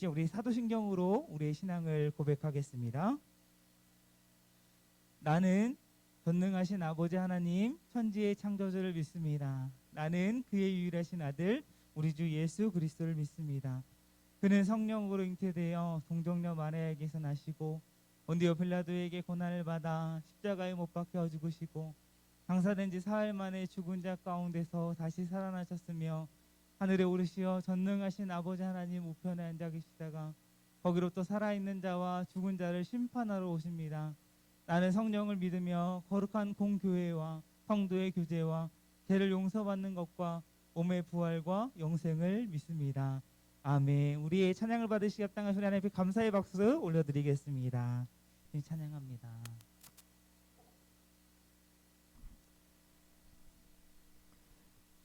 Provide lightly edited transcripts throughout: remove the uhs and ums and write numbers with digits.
이제 우리 사도신경으로 우리의 신앙을 고백하겠습니다. 나는 전능하신 아버지 하나님 천지의 창조주를 믿습니다. 나는 그의 유일하신 아들 우리 주 예수 그리스도를 믿습니다. 그는 성령으로 잉태되어 동정녀 마리아에게서 나시고 본디오 빌라도에게 고난을 받아 십자가에 못 박혀 죽으시고 장사된 지 사흘 만에 죽은 자 가운데서 다시 살아나셨으며 하늘에 오르시어 전능하신 아버지 하나님 우편에 앉아 계시다가 거기로부터 살아있는 자와 죽은 자를 심판하러 오십니다. 나는 성령을 믿으며 거룩한 공교회와 성도의 교제와 죄를 용서받는 것과 몸의 부활과 영생을 믿습니다. 아멘. 우리의 찬양을 받으시기 합당한 우리 하나님 앞에 감사의 박수 올려드리겠습니다. 찬양합니다.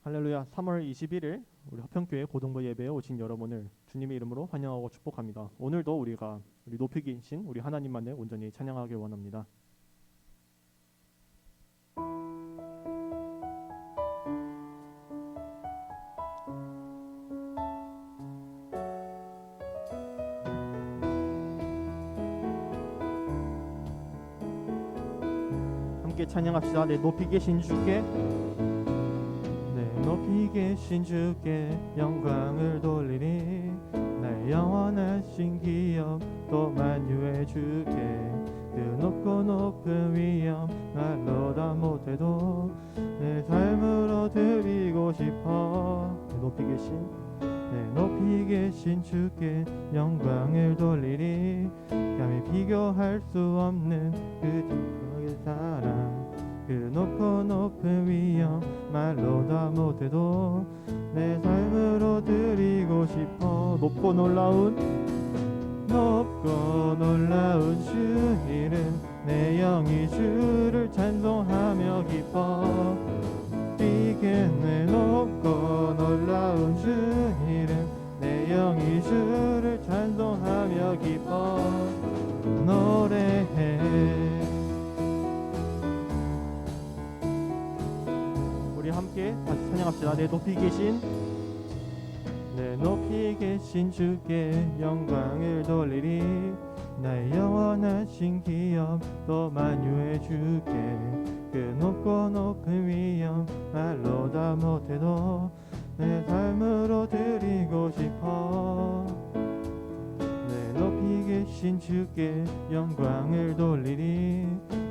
할렐루야. 3월 21일 우리 화평교회 고등부 예배에 오신 여러분을 주님의 이름으로 환영하고 축복합니다. 오늘도 우리가 우리 높이 계신 우리 하나님만을 온전히 찬양하길 원합니다. 함께 찬양합시다. 내 높이 계신 주께, 높이 계신 주께 영광을 돌리리. 나의 영원하신 기업 또 만유의 주께 그 높고 높은 위엄 말로 다 못해도 내 삶으로 드리고 싶어. 높이 계신 주께 영광을 돌리리. 감히 비교할 수 없는 그 주의 사랑, 그 높고 높은 위엄 말로 다 못해도 내 삶으로 드리고 싶어. 높고 놀라운 주 이름 내 영이 주를 찬송하며 기뻐 뛰겠네. 높고 놀라운 주 이름 내 영이 주를 찬송하며 기뻐 노래해. 함께 다시 찬양합시다. 내 높이 계신 주께 영광을 돌리리. 나의 영원하신 기업 또 만유의 주께 그 높고 높은 위엄 말로 다 못해도 내 삶으로 드리고 싶어. 내 높이 계신 주께 영광을 돌리리.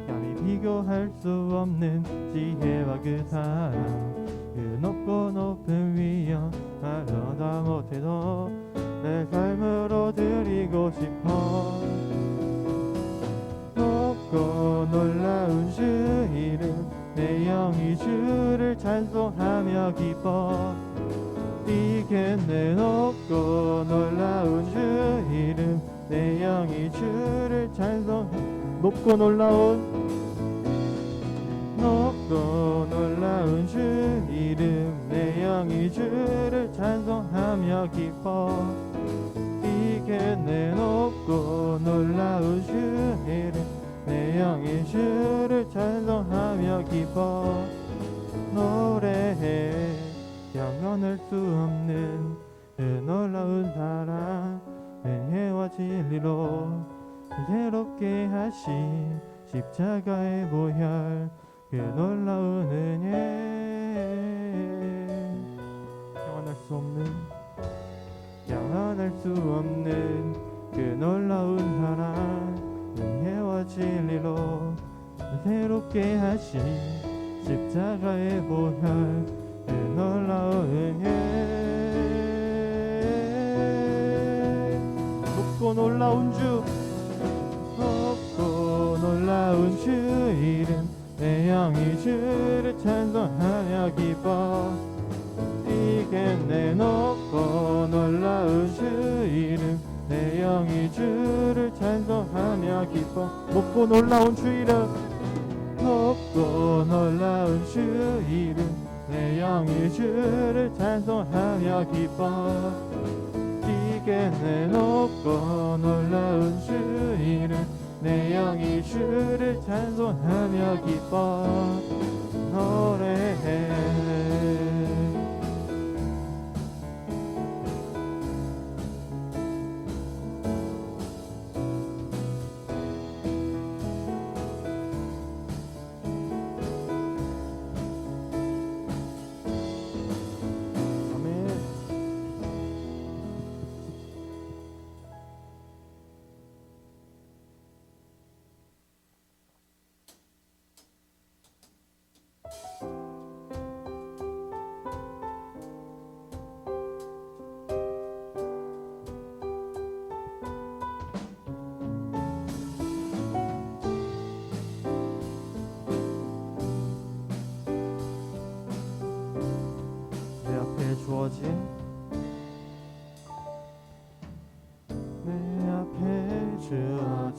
감히 비교할 수 없는 지혜와 그 사랑, 그 높고 높은 위엄 말로 다 못해도 내 삶으로 드리고 싶어. 높고 놀라운 주 이름 내 영이 주를 찬송하며 기뻐 뛰겠네. 높고 놀라운 주 이름 내 영이 주를 찬송 높고 놀라운 주 이름 내 영이 주를 찬송하며 기뻐 뛰겠네. 높고 놀라운 주 이름 내 영이 주를 찬송하며 기뻐 노래해. 영원할 수 없는 그 놀라운 사랑, 은혜와 진리로 새롭게 하신 십자가의 보혈, 그 놀라운 은혜. 영원할 수 없는 그 놀라운 사랑, 은혜와 진리로 새롭게 하신 십자가의 보혈, 그 놀라운 은혜. 높고 놀라운 주 이름 내 영이 주를 찬송하며 기뻐 뛰겠네. 높고 놀라운 주 이름 내 영이 주를 찬송하며 기뻐. 높고 놀라운 주 이름 내 영이 주를 찬송하며 기뻐 뛰겠네. 높고 놀라운 주 이름 내 영이 주를 찬송하며 기뻐 노래해.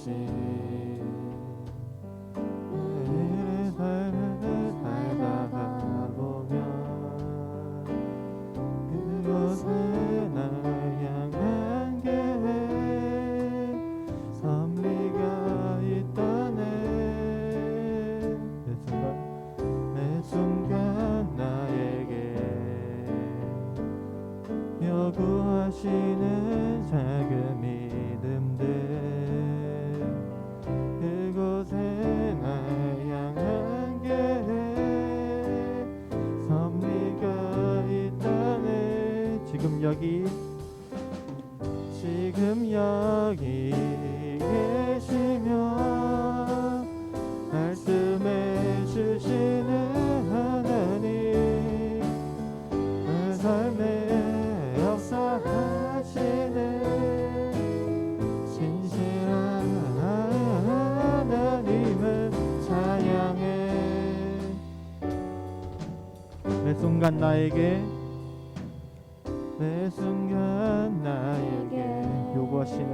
매일의 삶을 살다가 보면 그곳에 날 향한 계획 섭리가 있다네. 매 순간 나에게 요구하시는 작은 믿음들 그곳에 날 향한 계획 섭리가 있다네. 지금 여기 계시며 말씀해 주시는 하나님 내 삶에 역사하시는 신실한 하나님을 찬양해. 매 순간 나에게 요구하시는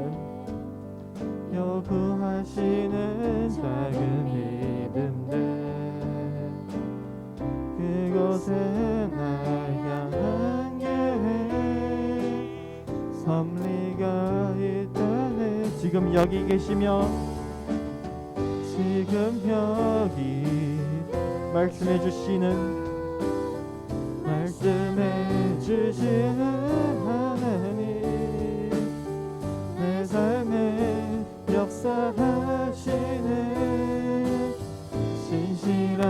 작은 믿음들 그곳에 날 향한 계획 섭리가 있다네. 지금 여기 계시며 지금 여기 말씀해 주시는 하나님 내 삶에 역사하시는 신실한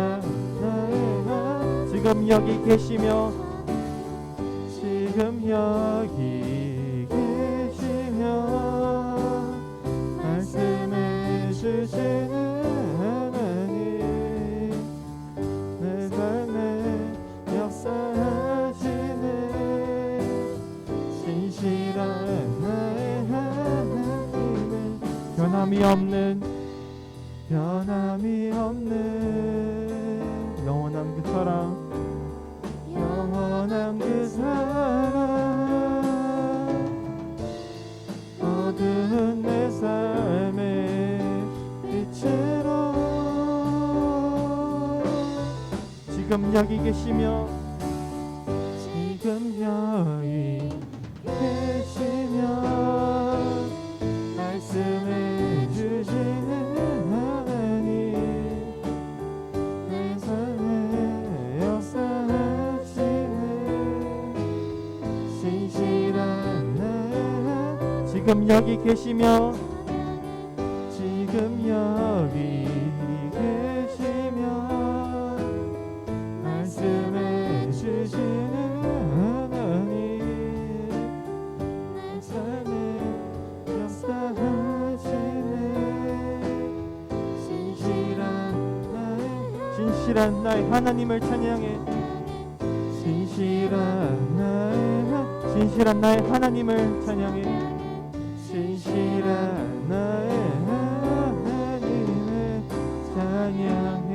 나의 하나님 지금 여기 계시며 말씀해 주시는 하나님 내 삶에 역사하시는 신실한 나의 하나님을 변함이 없는 영원한 그 사랑 어두운 내 삶의 빛으로 지금 여기 계시며 말씀해 주시는 하나님 내 삶에 역사하시는 신실한 나의 지금 여기 계시며 말씀해 주시는 하나님 내 삶에 역사하시는 신실한 나의 하나님을 찬양해. 신실한 나의 하나님을 찬양해. 신실한 나의 하나님을 찬양해.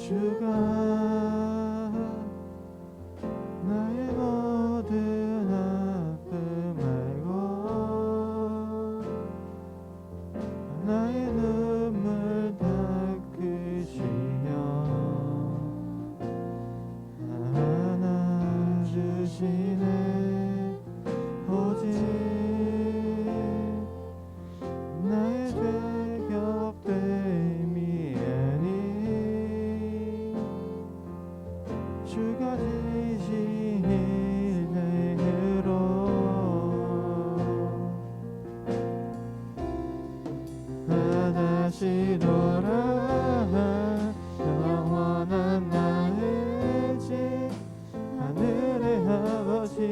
주가 나의 모든 아픔 알고 나의 눈물 닦으시며 안아주시네. 오직 나의 죄 격됨이 아니 주가 지신 일대로 다시 돌아가 영원한 나의 집 하늘의 아버지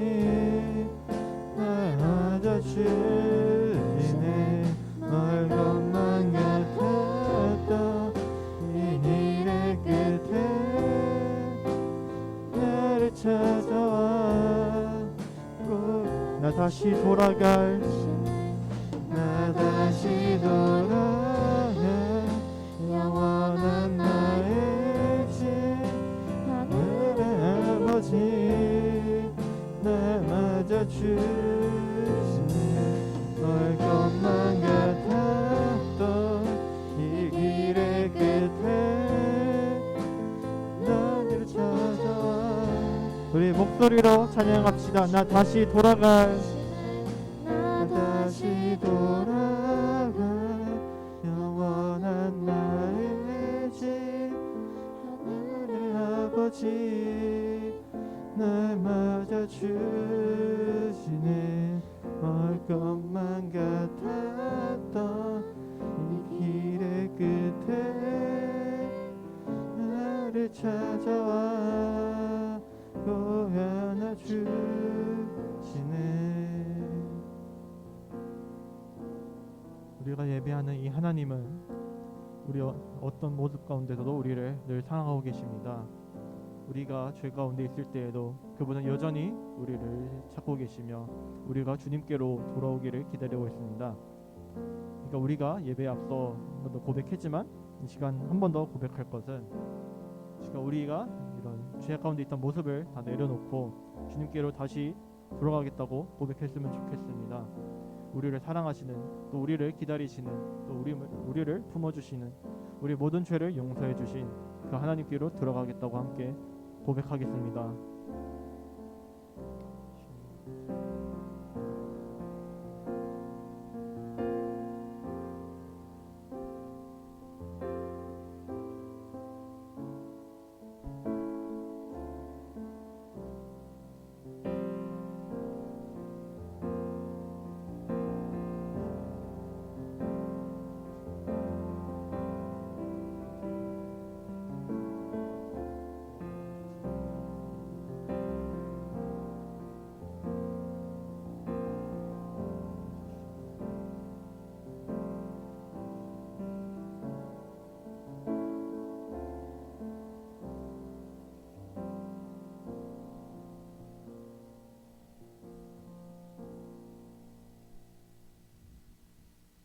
날 맞아주시네. 널 것만 같았던 이 길의 끝에 나를 찾아와 나 다시 돌아갈 나 다시 돌아가 영원한 나의 집 하늘의 아버지 날 맞아주시네. 널 것만 같았던 이 길의 끝에 나를 찾아와. 우리 목소리로 찬양합시다. 나 다시 돌아갈 나 다시 돌아가 영원한 나의 집 하늘의 아버지 날 맞아주시네. 올 것만 같았던 이 길의 끝에 나를 찾아와 안아주시네. 우리가 예배하는 이 하나님은 우리 어떤 모습 가운데서도 우리를 늘 사랑하고 계십니다. 우리가 죄 가운데 있을 때에도 그분은 여전히 우리를 찾고 계시며 우리가 주님께로 돌아오기를 기다리고 있습니다. 그러니까 우리가 예배에 앞서 한번더 고백했지만 이 시간 한 번 더 고백할 것은 우리가 이런 죄 가운데 있던 모습을 다 내려놓고 주님께로 다시 돌아가겠다고 고백했으면 좋겠습니다. 우리를 사랑하시는 또 우리를 기다리시는 또 우리를 품어주시는 우리 모든 죄를 용서해 주신 그 하나님께로 들어가겠다고 함께 고백하겠습니다.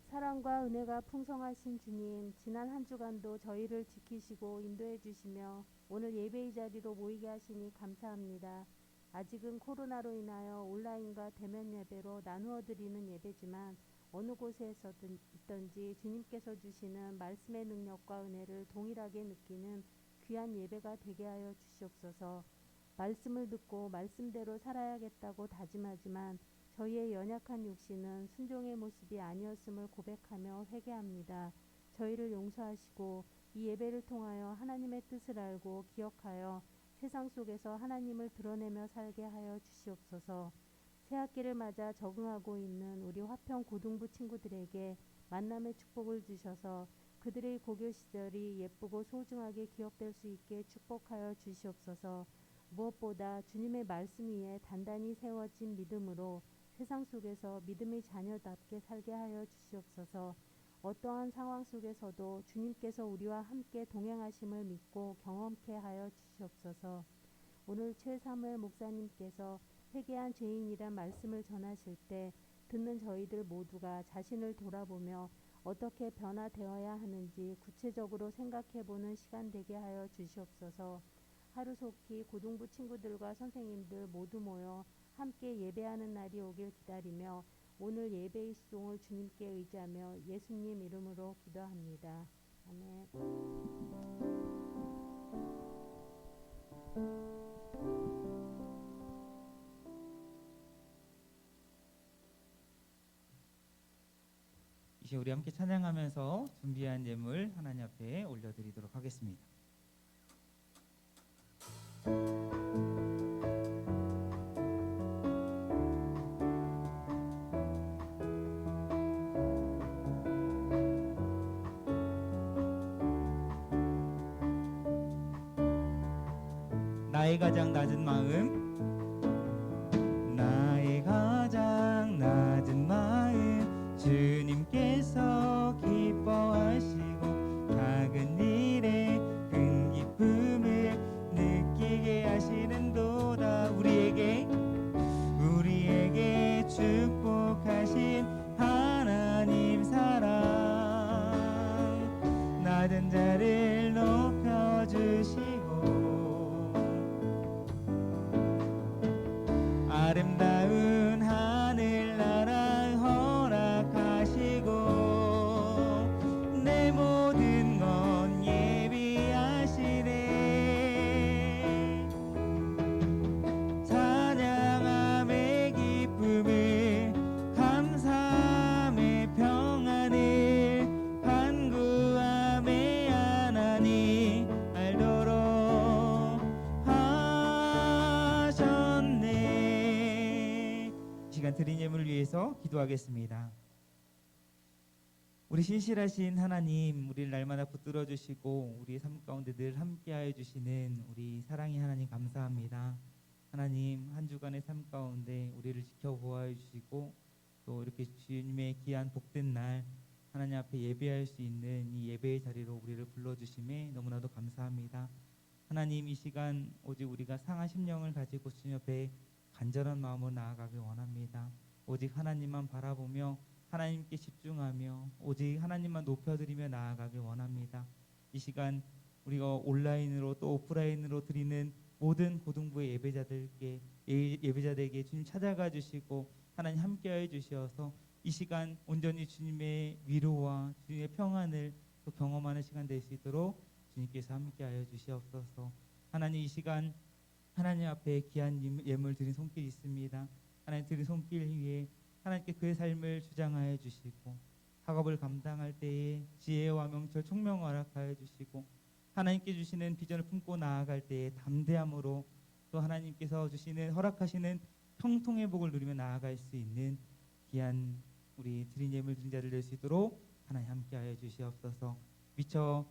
사랑과 은혜가 풍성하신 주님, 지난 한 주간도 저희를 지키시고 인도해 주시며 오늘 예배의 자리로 모이게 하시니 감사합니다. 아직은 코로나로 인하여 온라인과 대면 예배로 나누어 드리는 예배지만 어느 곳에서 있든지 주님께서 주시는 말씀의 능력과 은혜를 동일하게 느끼는 귀한 예배가 되게 하여 주시옵소서. 말씀을 듣고 말씀대로 살아야겠다고 다짐하지만 저희의 연약한 육신은 순종의 모습이 아니었음을 고백하며 회개합니다. 저희를 용서하시고 이 예배를 통하여 하나님의 뜻을 알고 기억하여 세상 속에서 하나님을 드러내며 살게 하여 주시옵소서. 새학기를 맞아 적응하고 있는 우리 화평 고등부 친구들에게 만남의 축복을 주셔서 그들의 고교 시절이 예쁘고 소중하게 기억될 수 있게 축복하여 주시옵소서. 무엇보다 주님의 말씀 위에 단단히 세워진 믿음으로 세상 속에서 믿음의 자녀답게 살게 하여 주시옵소서. 어떠한 상황 속에서도 주님께서 우리와 함께 동행하심을 믿고 경험케 하여 주시옵소서. 오늘 최사무엘 목사님께서 회개한 죄인이란 말씀을 전하실 때 듣는 저희들 모두가 자신을 돌아보며 어떻게 변화되어야 하는지 구체적으로 생각해보는 시간 되게 하여 주시옵소서. 하루속히 고등부 친구들과 선생님들 모두 모여 함께 예배하는 날이 오길 기다리며 오늘 예배의 수종을 주님께 의지하며 예수님 이름으로 기도합니다. 아멘. 이제 우리 함께 찬양하면서 준비한 예물 하나님 앞에 올려드리도록 하겠습니다. 나의 가장 낮은 마음, 나의 가장 낮은 마음, 주님께서 기뻐하시고 작은 일에 큰 기쁨을 느끼게 하시는도다. 우리에게 축복하신 하나님 사랑, 낮은 자를 높여주시고 아름다운 하늘나라 허락하시고 내 모든 건 예비하시네. 찬양함의 기쁨을 감사함의 평안을 간구함의 하나님 알도록 하셨네. 이 시간 드린 예물을 위해서 기도하겠습니다. 우리 신실하신 하나님, 우리를 날마다 붙들어 주시고 우리의 삶 가운데 늘 함께하여 주시는 우리 사랑의 하나님 감사합니다. 하나님, 한 주간의 삶 가운데 우리를 지켜보아 주시고 또 이렇게 주님의 귀한 복된 날 하나님 앞에 예배할 수 있는 이 예배의 자리로 우리를 불러주심에 너무나도 감사합니다. 하나님, 이 시간 오직 우리가 상한 심령을 가지고 주님 옆에 간절한 마음으로 나아가길 원합니다. 오직 하나님만 바라보며 하나님께 집중하며 오직 하나님만 높여드리며 나아가길 원합니다. 이 시간 우리가 온라인으로 또 오프라인으로 드리는 모든 고등부의 예배자들에게 주님 찾아가 주시고 하나님 함께하여 주시어서 이 시간 온전히 주님의 위로와 주님의 평안을 또 경험하는 시간 될 수 있도록 주님께서 함께하여 주시옵소서. 하나님, 이 시간 하나님 앞에 귀한 예물 드린 손길이 있습니다. 하나님 드린 손길 위에 하나님께 그의 삶을 주장하여 주시고 학업을 감당할 때에 지혜와 명철 총명을 허락하여 주시고 하나님께 주시는 비전을 품고 나아갈 때에 담대함으로 또 하나님께서 주시는 허락하시는 형통의 복을 누리며 나아갈 수 있는 귀한 우리 드린 예물 드린 자를 낼 수 있도록 하나님 함께하여 주시옵소서. 미처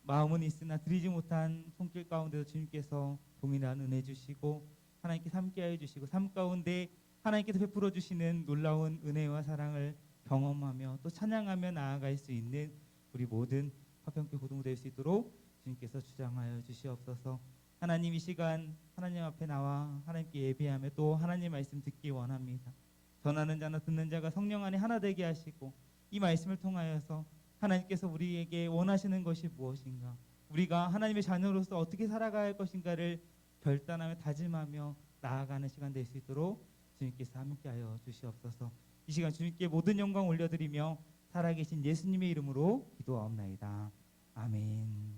마음은 있으나 드리지 못한 손길 가운데도 주님께서 동일한 은혜 주시고 하나님께 함께하여 주시고 삶 가운데 하나님께서 베풀어 주시는 놀라운 은혜와 사랑을 경험하며 또 찬양하며 나아갈 수 있는 우리 모든 화평교회 고등부 될 수 있도록 주님께서 주장하여 주시옵소서. 하나님, 이 시간 하나님 앞에 나와 하나님께 예배하며 또 하나님 말씀 듣기 원합니다. 전하는 자나 듣는 자가 성령 안에 하나 되게 하시고 이 말씀을 통하여서 하나님께서 우리에게 원하시는 것이 무엇인가, 우리가 하나님의 자녀로서 어떻게 살아가야 할 것인가를 결단하며 다짐하며 나아가는 시간 될 수 있도록 주님께서 함께하여 주시옵소서. 이 시간 주님께 모든 영광 올려드리며 살아계신 예수님의 이름으로 기도하옵나이다. 아멘.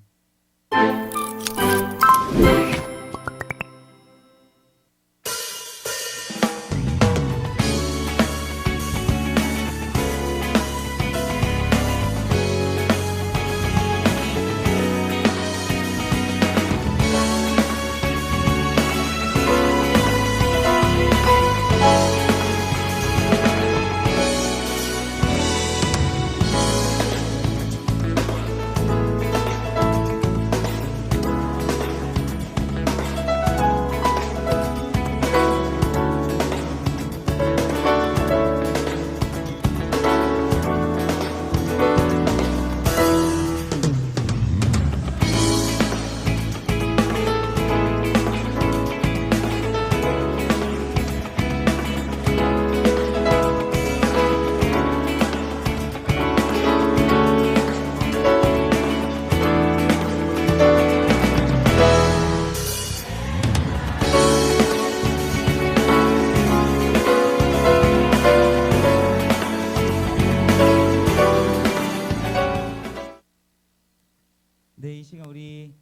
시간 우리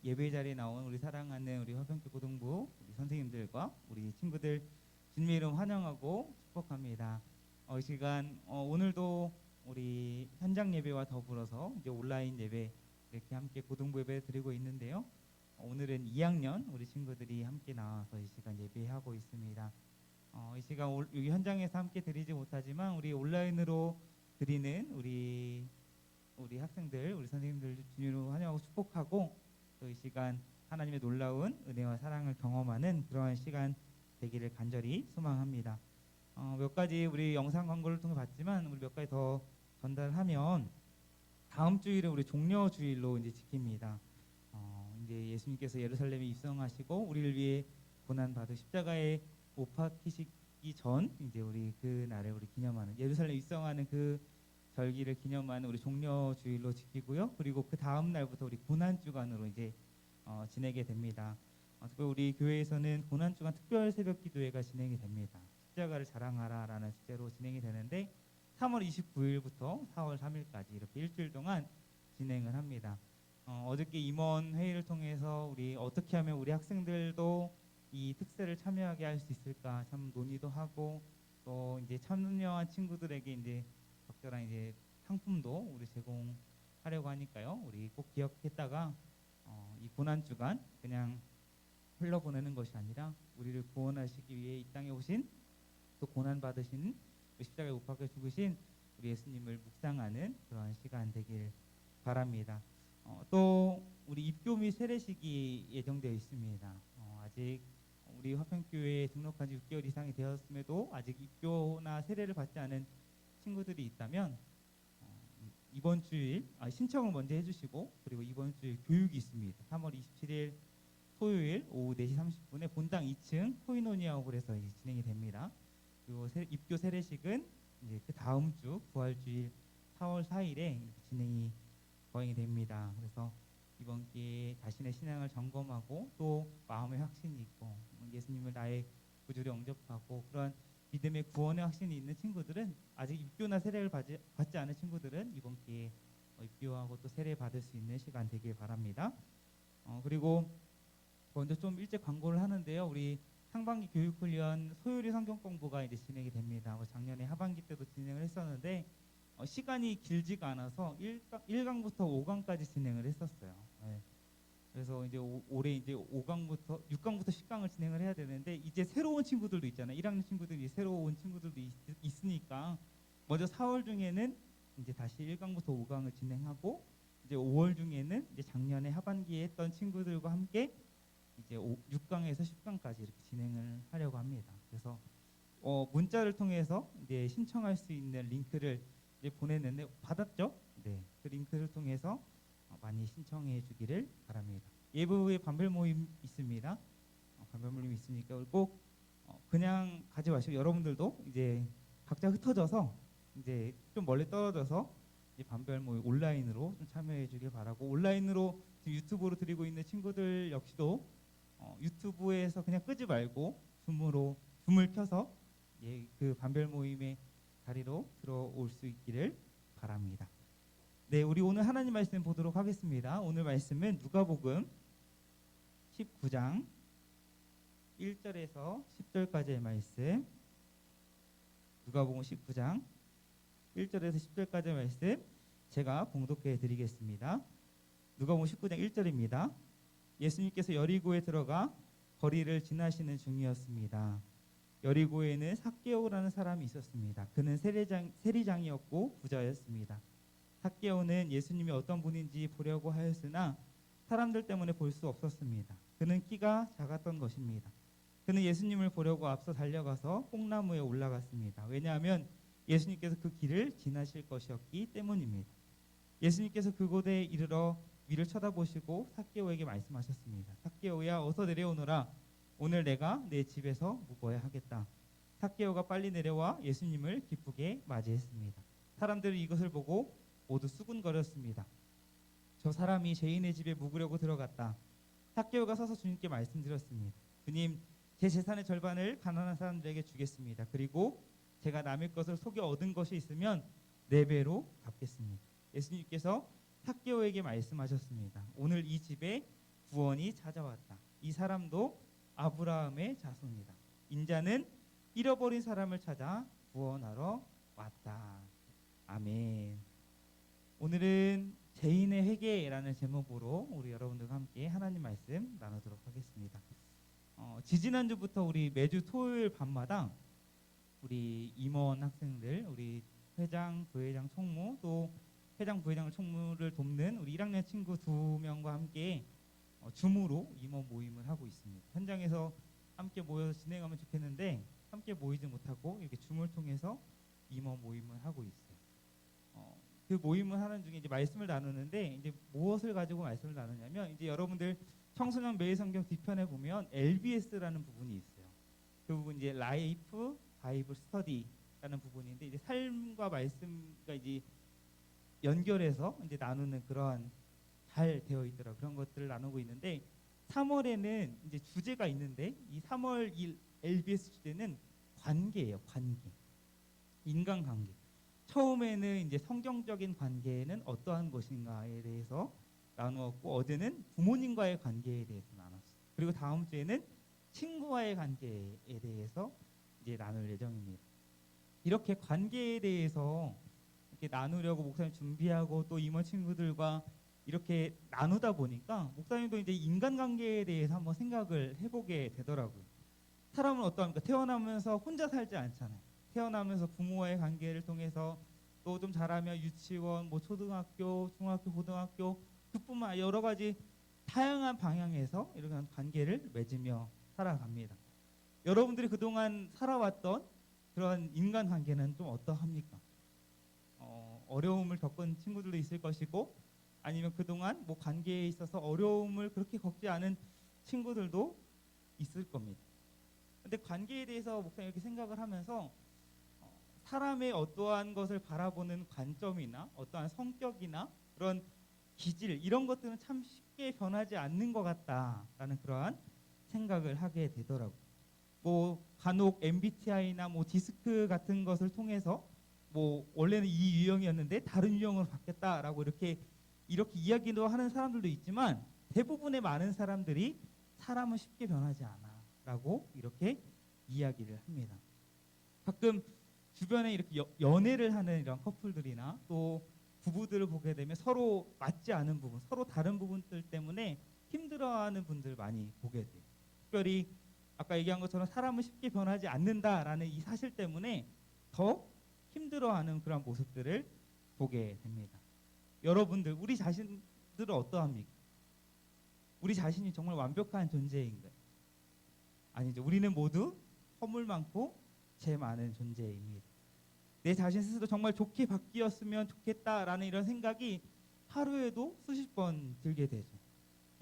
예배 자리에 나온 우리 사랑하는 우리 화평교 고등부 우리 선생님들과 우리 친구들 주님의 이름 환영하고 축복합니다. 이 시간 오늘도 우리 현장 예배와 더불어서 이제 온라인 예배 이렇게 함께 고등부 예배 드리고 있는데요. 오늘은 2학년 우리 친구들이 함께 나와서 이 시간 예배하고 있습니다. 이 시간 여기 현장에서 함께 드리지 못하지만 우리 온라인으로 드리는 우리 학생들, 우리 선생님들 주님으로 환영하고 축복하고 또 이 시간 하나님의 놀라운 은혜와 사랑을 경험하는 그러한 시간 되기를 간절히 소망합니다. 몇 가지 우리 영상 광고를 통해 봤지만 우리 몇 가지 더 전달하면 다음 주일은 우리 종려 주일로 이제 지킵니다. 이제 예수님께서 예루살렘에 입성하시고 우리를 위해 고난 받으 십자가에 못 박히시기 전 이제 우리 그 날을 우리 기념하는 예루살렘 입성하는 그 절기를 기념하는 우리 종려 주일로 지키고요. 그리고 그 다음 날부터 우리 고난 주간으로 이제 지내게 됩니다. 특별히 우리 교회에서는 고난 주간 특별 새벽 기도회가 진행이 됩니다. 십자가를 자랑하라라는 주제로 진행이 되는데 3월 29일부터 4월 3일까지 이렇게 일주일 동안 진행을 합니다. 어저께 임원 회의를 통해서 우리 어떻게 하면 우리 학생들도 이 특세를 참여하게 할 수 있을까 참 논의도 하고 또 이제 참여한 친구들에게 이제 적절한 이제 상품도 우리 제공하려고 하니까요. 우리 꼭 기억했다가 이 고난 주간 그냥 흘러보내는 것이 아니라 우리를 구원하시기 위해 이 땅에 오신 또 고난 받으신 십자가에 못 박혀 죽으신 우리 예수님을 묵상하는 그러한 시간 되길 바랍니다. 또 우리 입교 및 세례식이 예정되어 있습니다. 아직 우리 화평교회에 등록한 지 6개월 이상이 되었음에도 아직 입교나 세례를 받지 않은 친구들이 있다면 이번 주일 신청을 먼저 해주시고 그리고 이번 주일 교육이 있습니다. 3월 27일 토요일 오후 4시 30분에 본당 2층 코이노니아홀에서 이제 진행이 됩니다. 그리고 입교 세례식은 이제 그 다음 주 부활주일 4월 4일에 진행이 거행이 됩니다. 그래서 이번 기회에 자신의 신앙을 점검하고 또 마음의 확신이 있고 예수님을 나의 구주로 영접하고 그런 믿음의 구원의 확신이 있는 친구들은 아직 입교나 세례를 받지 않은 친구들은 이번 기회에 입교하고 또 세례 받을 수 있는 시간 되길 바랍니다. 그리고 먼저 좀 일찍 광고를 하는데요. 우리 상반기 교육훈련 소요리 성경 공부가 이제 진행이 됩니다. 작년에 하반기 때도 진행을 했었는데 시간이 길지가 않아서 1강부터 5강까지 진행을 했었어요. 네. 그래서 이제 올해 이제 6강부터 10강을 진행을 해야 되는데 이제 새로운 친구들도 있잖아요. 1학년 친구들이 새로운 친구들도 있으니까 먼저 4월 중에는 이제 다시 1강부터 5강을 진행하고 이제 5월 중에는 이제 작년에 하반기에 했던 친구들과 함께 이제 6강에서 10강까지 이렇게 진행을 하려고 합니다. 그래서 문자를 통해서 이제 신청할 수 있는 링크를 이제 보냈는데 받았죠? 네, 그 링크를 통해서 많이 신청해 주기를 바랍니다. 예부의 반별 모임 있습니다. 반별 모임 있으니까 꼭 그냥 가지 마시고 여러분들도 이제 각자 흩어져서 이제 좀 멀리 떨어져서 이제 반별 모임 온라인으로 좀 참여해 주길 바라고 온라인으로 지금 유튜브로 드리고 있는 친구들 역시도 유튜브에서 그냥 끄지 말고 줌을 켜서 그 반별 모임의 자리로 들어올 수 있기를 바랍니다. 네, 우리 오늘 하나님 말씀 보도록 하겠습니다. 오늘 말씀은 누가복음 19장 1절에서 10절까지의 말씀. 누가복음 19장 1절에서 10절까지의 말씀 제가 봉독해 드리겠습니다. 누가복음 19장 1절입니다. 예수님께서 여리고에 들어가 거리를 지나시는 중이었습니다. 여리고에는 삭개오라는 사람이 있었습니다. 그는 세리장이었고 부자였습니다. 삭개오는 예수님이 어떤 분인지 보려고 하였으나 사람들 때문에 볼 수 없었습니다. 그는 키가 작았던 것입니다. 그는 예수님을 보려고 앞서 달려가서 뽕나무에 올라갔습니다. 왜냐하면 예수님께서 그 길을 지나실 것이었기 때문입니다. 예수님께서 그곳에 이르러 위를 쳐다보시고 삭개오에게 말씀하셨습니다. 삭개오야 어서 내려오너라. 오늘 내가 내 집에서 묵어야 하겠다. 삭개오가 빨리 내려와 예수님을 기쁘게 맞이했습니다. 사람들은 이것을 보고 모두 수군거렸습니다. 저 사람이 죄인의 집에 묵으려고 들어갔다. 삭개오가 서서 주님께 말씀드렸습니다. 주님, 제 재산의 절반을 가난한 사람들에게 주겠습니다. 그리고 제가 남의 것을 속여 얻은 것이 있으면 4배로 갚겠습니다. 예수님께서 삭개오에게 말씀하셨습니다. 오늘 이 집에 구원이 찾아왔다. 이 사람도 아브라함의 자손이다. 인자는 잃어버린 사람을 찾아 구원하러 왔다. 아멘. 오늘은 죄인의 회개라는 제목으로 우리 여러분들과 함께 하나님 말씀 나누도록 하겠습니다. 지지난주부터 우리 매주 토요일 밤마다 우리 임원 학생들, 우리 회장, 부회장, 총무, 또 회장, 부회장을 총무를 돕는 우리 1학년 친구 2명과 함께 줌으로 임원 모임을 하고 있습니다. 현장에서 함께 모여서 진행하면 좋겠는데 함께 모이지 못하고 이렇게 줌을 통해서 임원 모임을 하고 있어요. 그 모임을 하는 중에 이제 말씀을 나누는데 이제 무엇을 가지고 말씀을 나누냐면 이제 여러분들 청소년 매일 성경 뒤편에 보면 LBS라는 부분이 있어요. 그 부분 이제 라이프 바이블 스터디라는 부분인데 이제 삶과 말씀과 이제 연결해서 이제 나누는 그러한 잘 되어 있더라고요. 그런 것들을 나누고 있는데 3월에는 이제 주제가 있는데 이 3월 LBS 주제는 관계예요. 관계. 인간관계. 처음에는 이제 성경적인 관계는 어떠한 것인가에 대해서 나누었고 어제는 부모님과의 관계에 대해서 나눴어요. 그리고 다음 주에는 친구와의 관계에 대해서 이제 나눌 예정입니다. 이렇게 관계에 대해서 이렇게 나누려고 목사님 준비하고 또 임원 친구들과 이렇게 나누다 보니까 목사님도 이제 인간관계에 대해서 한번 생각을 해보게 되더라고요. 사람은 어떠합니까? 태어나면서 혼자 살지 않잖아요. 태어나면서 부모와의 관계를 통해서 또 좀 자라면 유치원, 뭐 초등학교, 중학교, 고등학교 그뿐만 아니라 여러 가지 다양한 방향에서 이런 관계를 맺으며 살아갑니다. 여러분들이 그동안 살아왔던 그런 인간관계는 좀 어떠합니까? 어려움을 겪은 친구들도 있을 것이고 아니면 그동안 뭐 관계에 있어서 어려움을 그렇게 겪지 않은 친구들도 있을 겁니다. 근데 관계에 대해서 목사님 이렇게 생각을 하면서 사람의 어떠한 것을 바라보는 관점이나 어떠한 성격이나 그런 기질 이런 것들은 참 쉽게 변하지 않는 것 같다라는 그러한 생각을 하게 되더라고요. 뭐 간혹 MBTI나 뭐 디스크 같은 것을 통해서 뭐 원래는 이 유형이었는데 다른 유형으로 바뀌었다라고 이렇게 이야기도 하는 사람들도 있지만 대부분의 많은 사람들이 사람은 쉽게 변하지 않아라고 이렇게 이야기를 합니다. 가끔 주변에 이렇게 연애를 하는 이런 커플들이나 또 부부들을 보게 되면 서로 맞지 않은 부분, 서로 다른 부분들 때문에 힘들어하는 분들 많이 보게 돼요. 특별히 아까 얘기한 것처럼 사람은 쉽게 변하지 않는다라는 이 사실 때문에 더 힘들어하는 그런 모습들을 보게 됩니다. 여러분들, 우리 자신들은 어떠합니까? 우리 자신이 정말 완벽한 존재인가요? 아니죠. 우리는 모두 허물 많고 죄 많은 존재입니다. 내 자신 스스로 정말 좋게 바뀌었으면 좋겠다라는 이런 생각이 하루에도 수십 번 들게 되죠.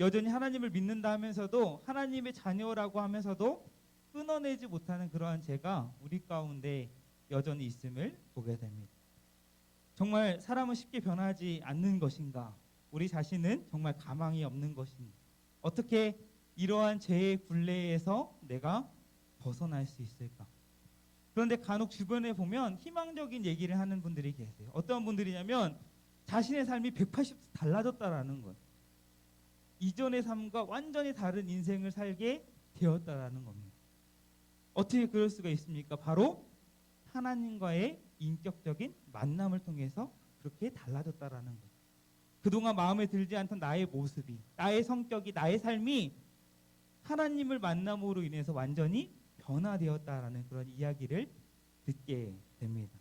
여전히 하나님을 믿는다 하면서도 하나님의 자녀라고 하면서도 끊어내지 못하는 그러한 죄가 우리 가운데 여전히 있음을 보게 됩니다. 정말 사람은 쉽게 변하지 않는 것인가? 우리 자신은 정말 가망이 없는 것인가? 어떻게 이러한 죄의 굴레에서 내가 벗어날 수 있을까? 그런데 간혹 주변에 보면 희망적인 얘기를 하는 분들이 계세요. 어떤 분들이냐면 자신의 삶이 180도 달라졌다라는 거예요. 이전의 삶과 완전히 다른 인생을 살게 되었다라는 겁니다. 어떻게 그럴 수가 있습니까? 바로 하나님과의 인격적인 만남을 통해서 그렇게 달라졌다라는 거예요. 그동안 마음에 들지 않던 나의 모습이, 나의 성격이, 나의 삶이 하나님을 만남으로 인해서 완전히 변화되었다라는 그런 이야기를 듣게 됩니다.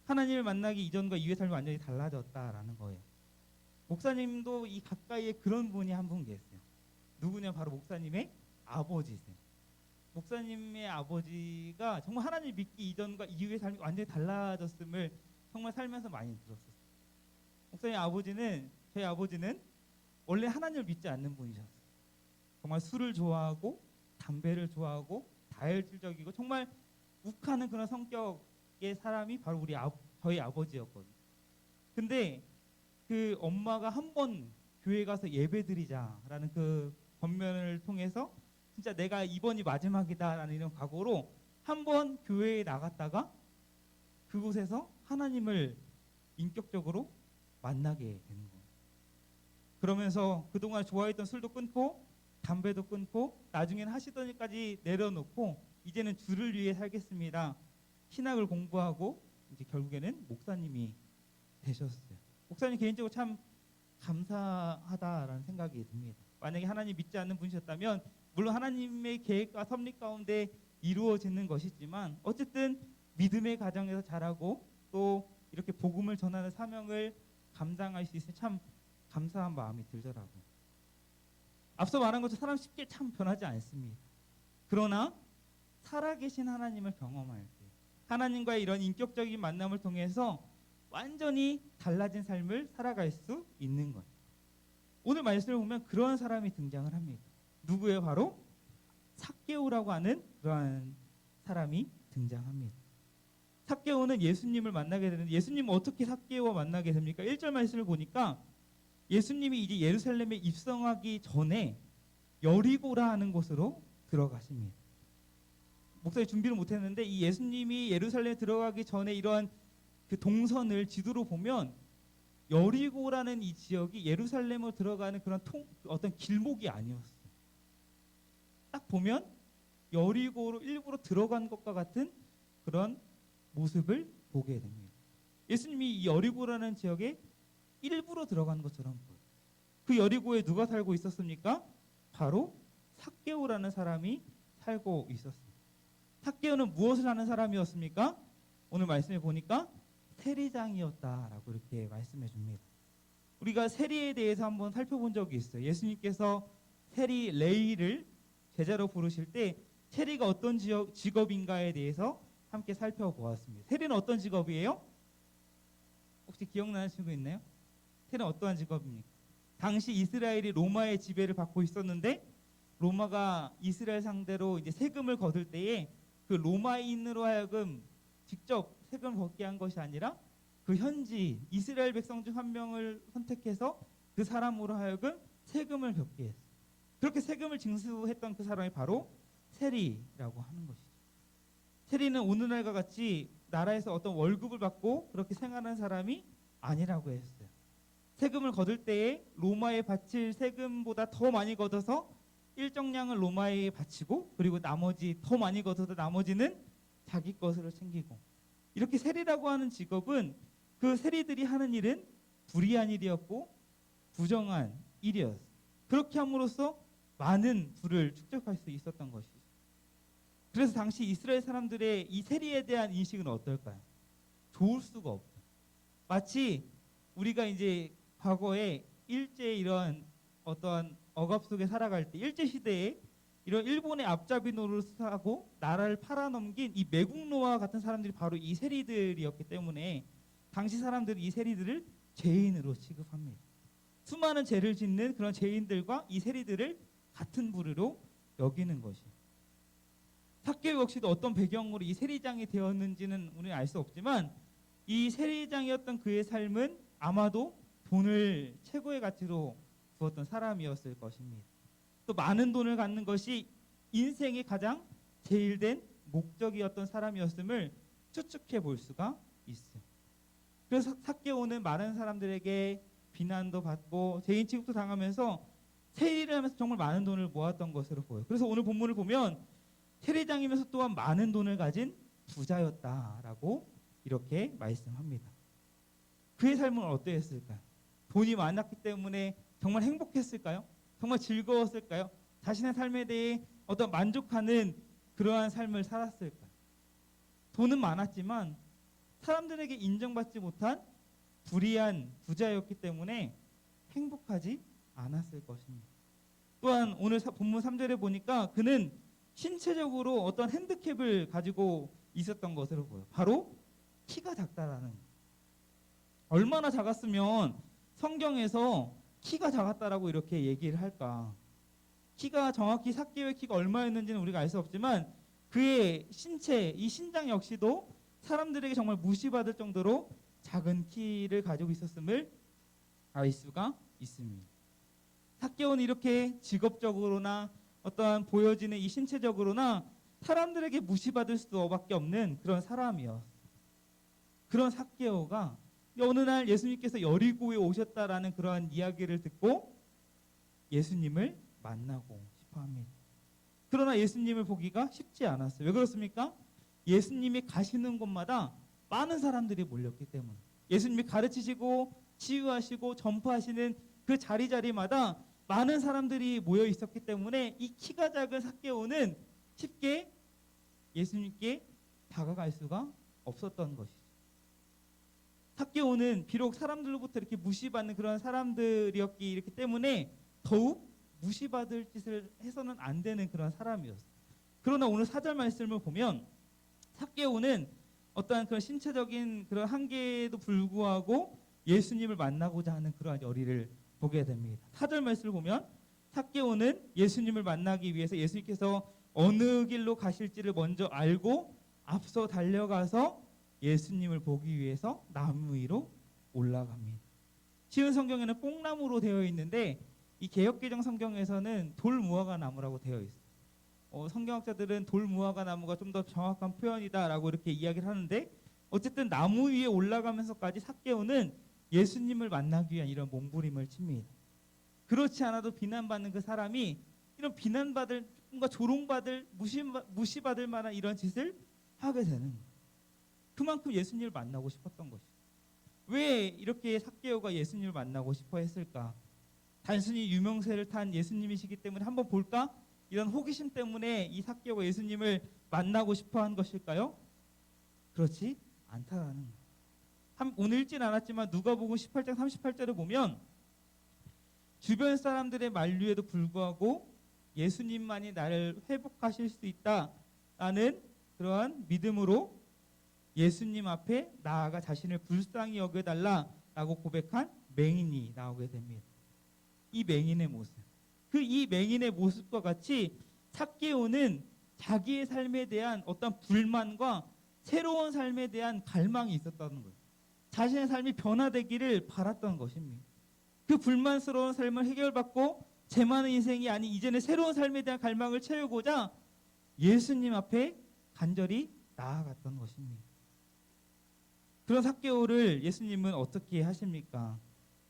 하나님을 만나기 이전과 이후의 삶이 완전히 달라졌다라는 거예요. 목사님도 이 가까이에 그런 분이 한 분 계세요. 누구냐? 바로 목사님의 아버지세요. 목사님의 아버지가 정말 하나님을 믿기 이전과 이후의 삶이 완전히 달라졌음을 정말 살면서 많이 들었어요. 목사님 아버지는, 저희 아버지는 원래 하나님을 믿지 않는 분이셨어요. 정말 술을 좋아하고 담배를 좋아하고 다혈질적이고 정말 욱하는 그런 성격의 사람이 바로 저희 아버지였거든요. 근데 그 엄마가 한 번 교회 가서 예배드리자라는 그 권면을 통해서 진짜 내가 이번이 마지막이다라는 이런 각오로 한 번 교회에 나갔다가 그곳에서 하나님을 인격적으로 만나게 되는 거예요. 그러면서 그동안 좋아했던 술도 끊고 담배도 끊고 나중에는 하시던 일까지 내려놓고 이제는 주를 위해 살겠습니다. 신학을 공부하고 이제 결국에는 목사님이 되셨어요. 목사님 개인적으로 참 감사하다라는 생각이 듭니다. 만약에 하나님 믿지 않는 분이셨다면 물론 하나님의 계획과 섭리 가운데 이루어지는 것이지만 어쨌든 믿음의 가정에서 자라고 또 이렇게 복음을 전하는 사명을 감당할 수 있으니 참 감사한 마음이 들더라고요. 앞서 말한 것처럼 사람 쉽게 참 변하지 않습니다. 그러나 살아계신 하나님을 경험할 때 하나님과의 이런 인격적인 만남을 통해서 완전히 달라진 삶을 살아갈 수 있는 것. 오늘 말씀을 보면 그런 사람이 등장을 합니다. 누구예요? 바로 삭개오라고 하는 그러한 사람이 등장합니다. 삭개오는 예수님을 만나게 되는데 예수님은 어떻게 삭개오와 만나게 됩니까? 1절 말씀을 보니까 예수님이 이제 예루살렘에 입성하기 전에 여리고라 하는 곳으로 들어가십니다. 목사님 준비를 못했는데 이 예수님이 예루살렘에 들어가기 전에 이러한 그 동선을 지도로 보면 여리고라는 이 지역이 예루살렘으로 들어가는 그런 어떤 길목이 아니었어요. 딱 보면 여리고로 일부러 들어간 것과 같은 그런 모습을 보게 됩니다. 예수님이 이 여리고라는 지역에 일부러 들어간 것처럼 보여요. 그 여리고에 누가 살고 있었습니까? 바로 삭개오라는 사람이 살고 있었습니다. 삭개오는 무엇을 하는 사람이었습니까? 오늘 말씀해 보니까 세리장이었다라고 이렇게 말씀해 줍니다. 우리가 세리에 대해서 한번 살펴본 적이 있어요. 예수님께서 세리 레위를 제자로 부르실 때 세리가 어떤 직업인가에 대해서 함께 살펴보았습니다. 세리는 어떤 직업이에요? 혹시 기억나는 친구 있나요? 세리는 어떠한 직업입니까? 당시 이스라엘이 로마의 지배를 받고 있었는데 로마가 이스라엘 상대로 이제 세금을 거둘 때에 그 로마인으로 하여금 직접 세금을 걷게 한 것이 아니라 그 현지 이스라엘 백성 중 한 명을 선택해서 그 사람으로 하여금 세금을 걷게 했어요. 그렇게 세금을 징수했던 그 사람이 바로 세리라고 하는 것이죠. 세리는 오늘날과 같이 나라에서 어떤 월급을 받고 그렇게 생활하는 사람이 아니라고 했어요. 세금을 거둘 때에 로마에 바칠 세금보다 더 많이 걷어서 일정량을 로마에 바치고 그리고 나머지 더 많이 걷어서 나머지는 자기 것으로 챙기고 이렇게 세리라고 하는 직업은 그 세리들이 하는 일은 불의한 일이었고 부정한 일이었어요. 그렇게 함으로써 많은 부를 축적할 수 있었던 것이죠. 그래서 당시 이스라엘 사람들의 이 세리에 대한 인식은 어떨까요? 좋을 수가 없다. 마치 우리가 이제 과거에 일제 이런 어떠한 억압 속에 살아갈 때 일제 시대에 이런 일본의 앞잡이 노릇하고 나라를 팔아넘긴 이 매국노와 같은 사람들이 바로 이 세리들이었기 때문에 당시 사람들은 이 세리들을 죄인으로 취급합니다. 수많은 죄를 짓는 그런 죄인들과 이 세리들을 같은 부류로 여기는 것이에요. 삭개오 역시도 어떤 배경으로 이 세리장이 되었는지는 우리는 알 수 없지만 이 세리장이었던 그의 삶은 아마도 돈을 최고의 가치로 두었던 사람이었을 것입니다. 또 많은 돈을 갖는 것이 인생의 가장 제일된 목적이었던 사람이었음을 추측해 볼 수가 있어요. 그래서 삭개오는 많은 사람들에게 비난도 받고 죄인 취급도 당하면서 세리를 하면서 정말 많은 돈을 모았던 것으로 보여요. 그래서 오늘 본문을 보면 세리장이면서 또한 많은 돈을 가진 부자였다라고 이렇게 말씀합니다. 그의 삶은 어떠했을까요? 돈이 많았기 때문에 정말 행복했을까요? 정말 즐거웠을까요? 자신의 삶에 대해 어떤 만족하는 그러한 삶을 살았을까요? 돈은 많았지만 사람들에게 인정받지 못한 불의한 부자였기 때문에 행복하지 않았을 것입니다. 또한 오늘 본문 3절에 보니까 그는 신체적으로 어떤 핸디캡을 가지고 있었던 것으로 보여요. 바로 키가 작다라는 거예요. 얼마나 작았으면 성경에서 키가 작았다라고 이렇게 얘기를 할까? 키가 정확히 삭개오의 키가 얼마였는지는 우리가 알 수 없지만 그의 신체, 이 신장 역시도 사람들에게 정말 무시받을 정도로 작은 키를 가지고 있었음을 알 수가 있습니다. 삭개오는 이렇게 직업적으로나 어떠한 보여지는 이 신체적으로나 사람들에게 무시받을 수밖에 없는 그런 사람이었어요. 그런 삭개오가 어느 날 예수님께서 여리고에 오셨다라는 그러한 이야기를 듣고 예수님을 만나고 싶어 합니다. 그러나 예수님을 보기가 쉽지 않았어요. 왜 그렇습니까? 예수님이 가시는 곳마다 많은 사람들이 몰렸기 때문에. 예수님이 가르치시고 치유하시고 전파하시는 그 자리자리마다 많은 사람들이 모여 있었기 때문에 이 키가 작은 삭개오는 쉽게 예수님께 다가갈 수가 없었던 것이죠. 삭개오는 비록 사람들로부터 이렇게 무시받는 그런 사람들이었기 때문에 더욱 무시받을 짓을 해서는 안 되는 그런 사람이었어요. 그러나 오늘 4절 말씀을 보면 삭개오는 어떠한 그런 신체적인 그런 한계에도 불구하고 예수님을 만나고자 하는 그러한 열의를 보게 됩니다. 4절 말씀을 보면 삭개오는 예수님을 만나기 위해서 예수님께서 어느 길로 가실지를 먼저 알고 앞서 달려가서 예수님을 보기 위해서 나무 위로 올라갑니다. 쉬운 성경에는 뽕나무로 되어 있는데 이 개역개정 성경에서는 돌무화과 나무라고 되어 있어요. 성경학자들은 돌무화과 나무가 좀 더 정확한 표현이다라고 이렇게 이야기를 하는데 어쨌든 나무 위에 올라가면서까지 삭개오는 예수님을 만나기 위한 이런 몸부림을 칩니다. 그렇지 않아도 비난받는 그 사람이 이런 비난받을 뭔가 조롱받을 무시받을 만한 이런 짓을 하게 되는 거예요. 그만큼 예수님을 만나고 싶었던 것이죠. 왜 이렇게 삭개오가 예수님을 만나고 싶어 했을까? 단순히 유명세를 탄 예수님이시기 때문에 한번 볼까? 이런 호기심 때문에 이 삭개오가 예수님을 만나고 싶어 한 것일까요? 그렇지 않다라는 거예요. 오늘 읽진 않았지만 누가복음 18장 38절을 보면 주변 사람들의 만류에도 불구하고 예수님만이 나를 회복하실 수 있다라는 그러한 믿음으로 예수님 앞에 나아가 자신을 불쌍히 여겨달라라고 고백한 맹인이 나오게 됩니다. 이 맹인의 모습, 이 맹인의 모습과 같이 삭개오는 자기의 삶에 대한 어떤 불만과 새로운 삶에 대한 갈망이 있었다는 거예요. 자신의 삶이 변화되기를 바랐던 것입니다. 그 불만스러운 삶을 해결받고 제 많은 인생이 아닌 이전의 새로운 삶에 대한 갈망을 채우고자 예수님 앞에 간절히 나아갔던 것입니다. 그런 삭개오를 예수님은 어떻게 하십니까?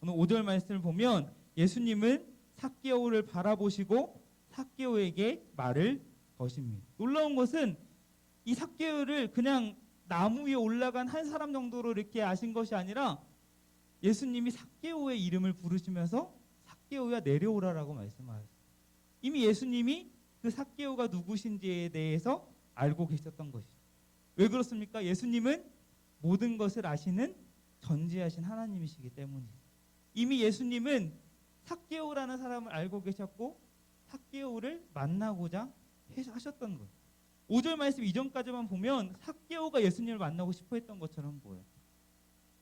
오늘 5절 말씀을 보면 예수님은 삭개오를 바라보시고 삭개오에게 말을 거십니다. 놀라운 것은 이 삭개오를 그냥 나무 위에 올라간 한 사람 정도로 이렇게 아신 것이 아니라 예수님이 삭개오의 이름을 부르시면서 삭개오야 내려오라라고 말씀하셨어요. 이미 예수님이 그 삭개오가 누구신지에 대해서 알고 계셨던 것이죠. 왜 그렇습니까? 예수님은 모든 것을 아시는 전지하신 하나님이시기 때문이죠. 이미 예수님은 삭개오라는 사람을 알고 계셨고 삭개오를 만나고자 하셨던 거예요. 5절 말씀 이전까지만 보면 삭개오가 예수님을 만나고 싶어 했던 것처럼 보여요.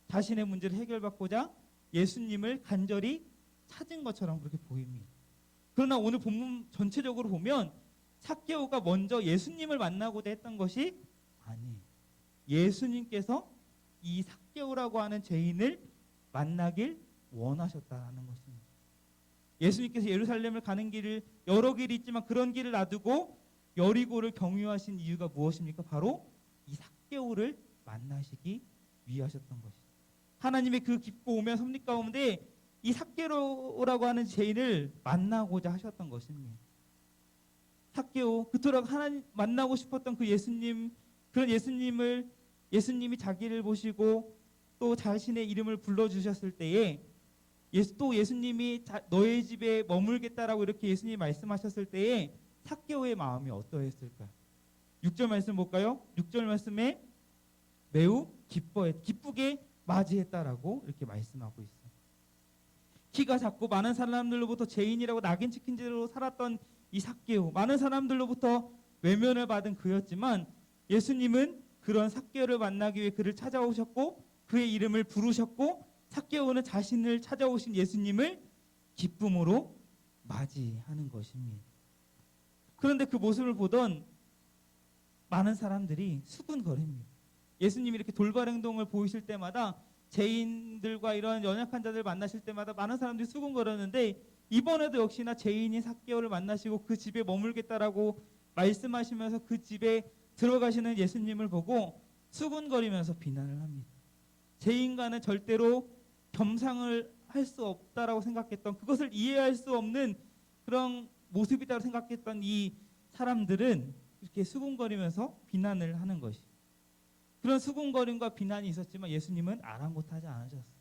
자신의 문제를 해결받고자 예수님을 간절히 찾은 것처럼 그렇게 보입니다. 그러나 오늘 본문 전체적으로 보면 삭개오가 먼저 예수님을 만나고자 했던 것이 아니에요. 예수님께서 이 삭개오라고 하는 죄인을 만나길 원하셨다는 것입니다. 예수님께서 예루살렘을 가는 길을 여러 길이 있지만 그런 길을 놔두고 여리고를 경유하신 이유가 무엇입니까? 바로 이 삭개오를 만나시기 위하셨던 것이죠. 하나님의 그 깊고 오묘한 섭리 가운데 이 삭개오라고 하는 죄인을 만나고자 하셨던 것입니다. 삭개오, 그토록 하나님 만나고 싶었던 그 예수님, 그런 예수님이 자기를 보시고 또 자신의 이름을 불러주셨을 때에 또 예수님이 너의 집에 머물겠다라고 이렇게 예수님이 말씀하셨을 때에 삭개오의 마음이 어떠했을까요? 6절 말씀 볼까요? 6절 말씀에 매우 기쁘게 맞이했다라고 이렇게 말씀하고 있어요. 키가 작고 많은 사람들로부터 죄인이라고 낙인 찍힌 채로 살았던 이 삭개오, 많은 사람들로부터 외면을 받은 그였지만 예수님은 그런 삭개오를 만나기 위해 그를 찾아오셨고 그의 이름을 부르셨고 삭개오는 자신을 찾아오신 예수님을 기쁨으로 맞이하는 것입니다. 그런데 그 모습을 보던 많은 사람들이 수군거립니다. 예수님이 이렇게 돌발 행동을 보이실 때마다 죄인들과 이런 연약한 자들 만나실 때마다 많은 사람들이 수군거렸는데 이번에도 역시나 죄인인 삭개오를 만나시고 그 집에 머물겠다라고 말씀하시면서 그 집에 들어가시는 예수님을 보고 수군거리면서 비난을 합니다. 죄인과는 절대로 겸상을 할 수 없다라고 생각했던 그것을 이해할 수 없는 그런 모습이라고 생각했던 이 사람들은 이렇게 수군거리면서 비난을 하는 것이. 그런 수군거림과 비난이 있었지만 예수님은 아랑곳하지 않으셨어요.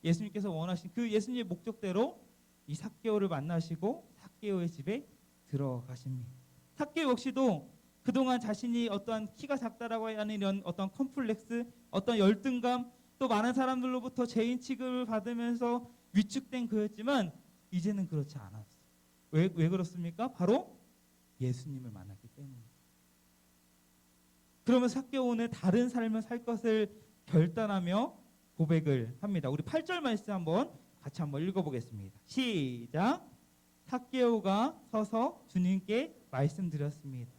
예수님께서 원하신 그 예수님의 목적대로 이 삭개오를 만나시고 삭개오의 집에 들어가십니다. 삭개오 역시도 그동안 자신이 어떠한 키가 작다라고 하는 이런 어떤 컴플렉스, 어떤 열등감, 또 많은 사람들로부터 죄인 취급을 받으면서 위축된 그였지만 이제는 그렇지 않았어요. 왜 그렇습니까? 바로 예수님을 만났기 때문입니다. 그러면 삭개오는 다른 삶을 살 것을 결단하며 고백을 합니다. 우리 8절 말씀 같이 한번 읽어보겠습니다. 시작. 삭개오가 서서 주님께 말씀드렸습니다.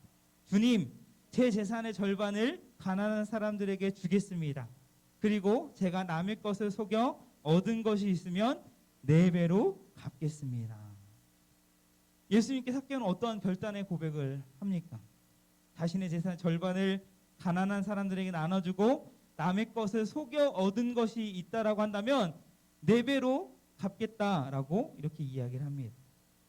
주님, 제 재산의 절반을 가난한 사람들에게 주겠습니다. 그리고 제가 남의 것을 속여 얻은 것이 있으면 4배로 갚겠습니다. 예수님께 삭개오는 어떠한 결단의 고백을 합니까? 자신의 재산의 절반을 가난한 사람들에게 나눠주고 남의 것을 속여 얻은 것이 있다라고 한다면 4배로 갚겠다라고 이렇게 이야기를 합니다.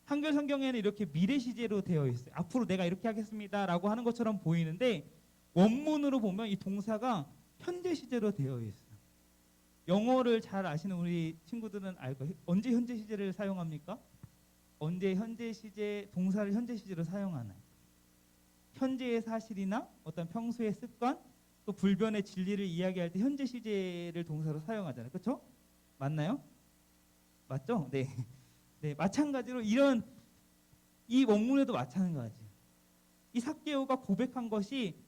한글 성경에는 이렇게 미래 시제로 되어 있어요. 앞으로 내가 이렇게 하겠습니다라고 하는 것처럼 보이는데 원문으로 보면 이 동사가 현재 시제로 되어 있어요. 영어를 잘 아시는 우리 친구들은 알 거예요. 언제 현재 시제를 사용합니까? 언제 현재 시제 동사를 현재 시제로 사용하나요? 현재의 사실이나 어떤 평소의 습관, 또 불변의 진리를 이야기할 때 현재 시제를 동사로 사용하잖아요. 그렇죠? 맞나요? 맞죠? 네. 네, 마찬가지로 이 원문에도 마찬가지예요. 이 삭개오가 고백한 것이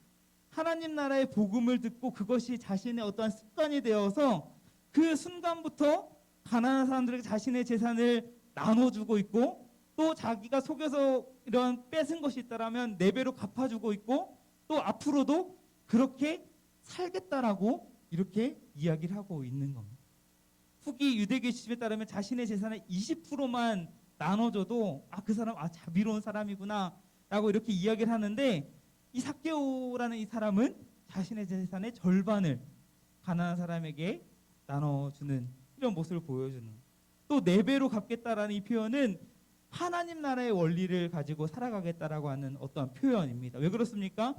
하나님 나라의 복음을 듣고 그것이 자신의 어떠한 습관이 되어서 그 순간부터 가난한 사람들에게 자신의 재산을 나눠주고 있고 또 자기가 속여서 이런 뺏은 것이 있다라면 4배로 갚아주고 있고 또 앞으로도 그렇게 살겠다라고 이렇게 이야기를 하고 있는 겁니다. 후기 유대교 시집에 따르면 자신의 재산의 20%만 나눠줘도 그 사람 자비로운 사람이구나 라고 이렇게 이야기를 하는데 이 삭개오라는 이 사람은 자신의 재산의 절반을 가난한 사람에게 나눠주는 이런 모습을 보여주는 또 4배로 갚겠다라는 이 표현은 하나님 나라의 원리를 가지고 살아가겠다라고 하는 어떠한 표현입니다. 왜 그렇습니까?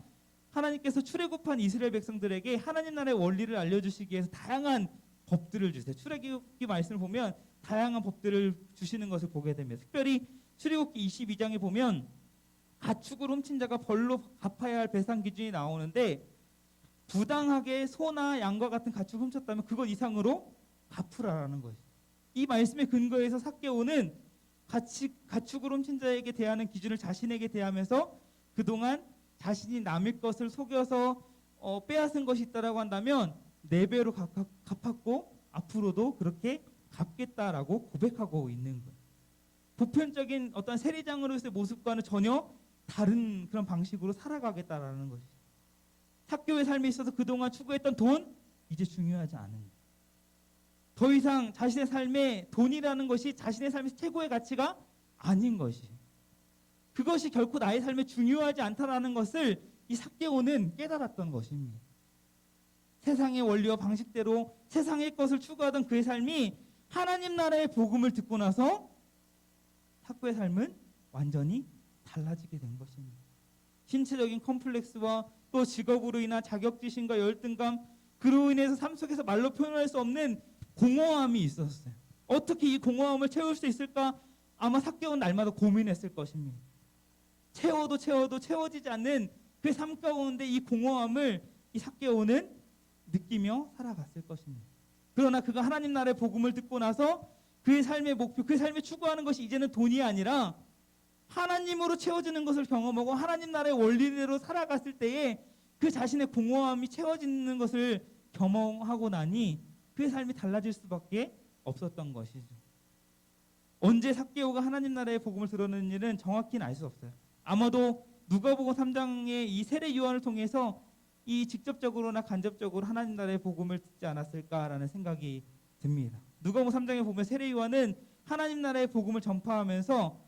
하나님께서 출애굽한 이스라엘 백성들에게 하나님 나라의 원리를 알려주시기 위해서 다양한 법들을 주세요. 출애굽기 말씀을 보면 다양한 법들을 주시는 것을 보게 됩니다. 특별히 출애굽기 22장에 보면 가축을 훔친 자가 벌로 갚아야 할 배상 기준이 나오는데 부당하게 소나 양과 같은 가축을 훔쳤다면 그것 이상으로 갚으라라는 것이죠. 이 말씀의 근거에서 삭개오는 가축을 훔친 자에게 대하는 기준을 자신에게 대하면서 그동안 자신이 남의 것을 속여서 빼앗은 것이 있다라고 한다면 4배로 갚았고 앞으로도 그렇게 갚겠다라고 고백하고 있는 거예요. 보편적인 어떤 세리장으로서의 모습과는 전혀 다른 그런 방식으로 살아가겠다라는 것이죠. 삭개오의 삶에 있어서 그동안 추구했던 돈 이제 중요하지 않은 거예요. 더 이상 자신의 삶에 돈이라는 것이 자신의 삶의 최고의 가치가 아닌 것이 그것이 결코 나의 삶에 중요하지 않다라는 것을 이 삭개오는 깨달았던 것입니다. 세상의 원리와 방식대로 세상의 것을 추구하던 그의 삶이 하나님 나라의 복음을 듣고 나서 삭개오의 삶은 완전히 달라지게 된 것입니다. 신체적인 컴플렉스와 또 직업으로 인한 자격지심과 열등감 그로 인해서 삶 속에서 말로 표현할 수 없는 공허함이 있었어요. 어떻게 이 공허함을 채울 수 있을까? 아마 삭개오는 날마다 고민했을 것입니다. 채워도 채워지지 않는 그 삶 가운데 이 공허함을 이 삭개오는 느끼며 살아갔을 것입니다. 그러나 그가 하나님 나라의 복음을 듣고 나서 그의 삶의 목표, 그의 삶에 추구하는 것이 이제는 돈이 아니라 하나님으로 채워지는 것을 경험하고 하나님 나라의 원리대로 살아갔을 때에 그 자신의 공허함이 채워지는 것을 경험하고 나니 그의 삶이 달라질 수밖에 없었던 것이죠. 언제 삭개오가 하나님 나라의 복음을 들었는 일은 정확히는 알 수 없어요. 아마도 누가복음 3장의 이 세례 요한을 통해서 이 직접적으로나 간접적으로 하나님 나라의 복음을 듣지 않았을까라는 생각이 듭니다. 누가복음 3장에 보면 세례 요한은 하나님 나라의 복음을 전파하면서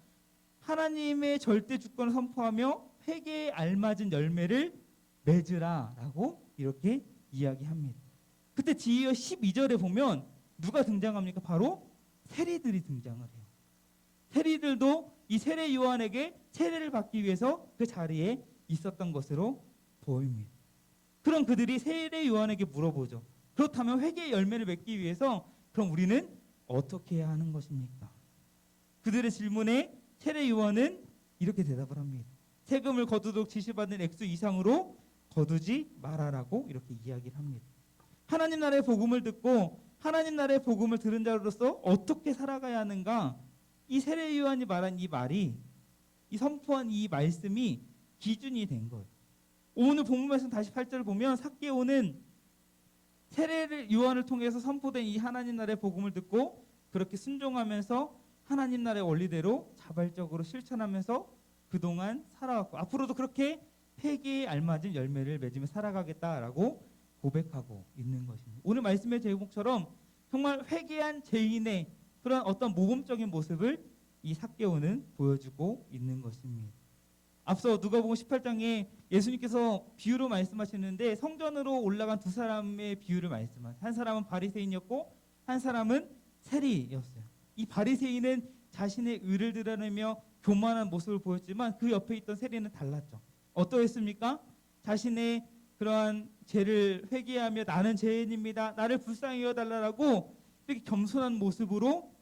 하나님의 절대 주권을 선포하며 회개에 알맞은 열매를 맺으라라고 이렇게 이야기합니다. 그때 뒤이어 12절에 보면 누가 등장합니까? 바로 세리들이 등장을 해요. 세리들도 이 세례 요한에게 세례를 받기 위해서 그 자리에 있었던 것으로 보입니다. 그럼 그들이 세례 요한에게 물어보죠. 그렇다면 회개의 열매를 맺기 위해서 그럼 우리는 어떻게 해야 하는 것입니까? 그들의 질문에 세례 요한은 이렇게 대답을 합니다. 세금을 거두도록 지시받은 액수 이상으로 거두지 말아라고 이렇게 이야기를 합니다. 하나님 나라의 복음을 듣고 하나님 나라의 복음을 들은 자로서 어떻게 살아가야 하는가? 이 세례 요한이 말한 이 말이, 이 선포한 이 말씀이 기준이 된 거예요. 오늘 본문 말씀 다시 8절을 보면 삭개오는 세례 요한을 통해서 선포된 이 하나님 나라의 복음을 듣고 그렇게 순종하면서 하나님 나라의 원리대로 자발적으로 실천하면서 그동안 살아왔고 앞으로도 그렇게 회개에 알맞은 열매를 맺으며 살아가겠다라고 고백하고 있는 것입니다. 오늘 말씀의 제목처럼 정말 회개한 죄인의 그런 어떤 모범적인 모습을 이 삭개오는 보여주고 있는 것입니다. 앞서 누가복음 18장에 예수님께서 비유로 말씀하시는데 성전으로 올라간 두 사람의 비유를 말씀하셨어요. 한 사람은 바리새인이었고 한 사람은 세리였어요. 이 바리새인은 자신의 의를 드러내며 교만한 모습을 보였지만 그 옆에 있던 세리는 달랐죠. 어떠했습니까? 자신의 그러한 죄를 회개하며 나는 죄인입니다. 나를 불쌍히 여달라고 이렇게 겸손한 모습으로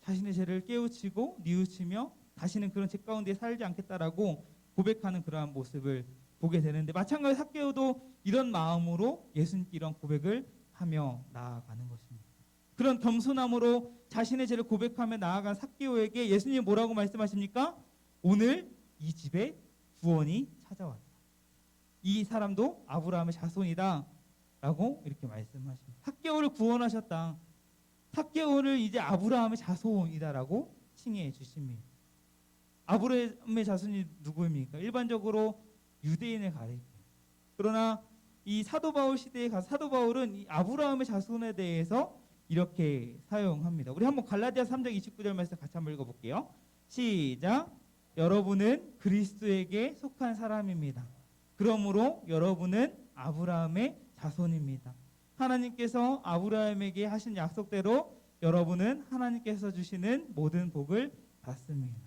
자신의 죄를 깨우치고 뉘우치며 다시는 그런 죄 가운데 살지 않겠다라고 고백하는 그러한 모습을 보게 되는데 마찬가지로 삭개오도 이런 마음으로 예수님께 이런 고백을 하며 나아가는 것입니다. 그런 겸손함으로 자신의 죄를 고백하며 나아간 삭개오에게 예수님이 뭐라고 말씀하십니까? 오늘 이 집에 구원이 찾아왔다. 이 사람도 아브라함의 자손이다 라고 이렇게 말씀하십니다. 삭개오를 구원하셨다. 삭개오를 이제 아브라함의 자손이다라고 칭해 주십니다. 아브라함의 자손이 누구입니까? 일반적으로 유대인을 가리켜요. 그러나 이 사도 바울 시대에 가서 사도 바울은 이 아브라함의 자손에 대해서 이렇게 사용합니다. 우리 한번 갈라디아 3장 29절 말씀 같이 한번 읽어볼게요. 시작. 여러분은 그리스도에게 속한 사람입니다. 그러므로 여러분은 아브라함의 자손입니다. 하나님께서 아브라함에게 하신 약속대로 여러분은 하나님께서 주시는 모든 복을 받습니다.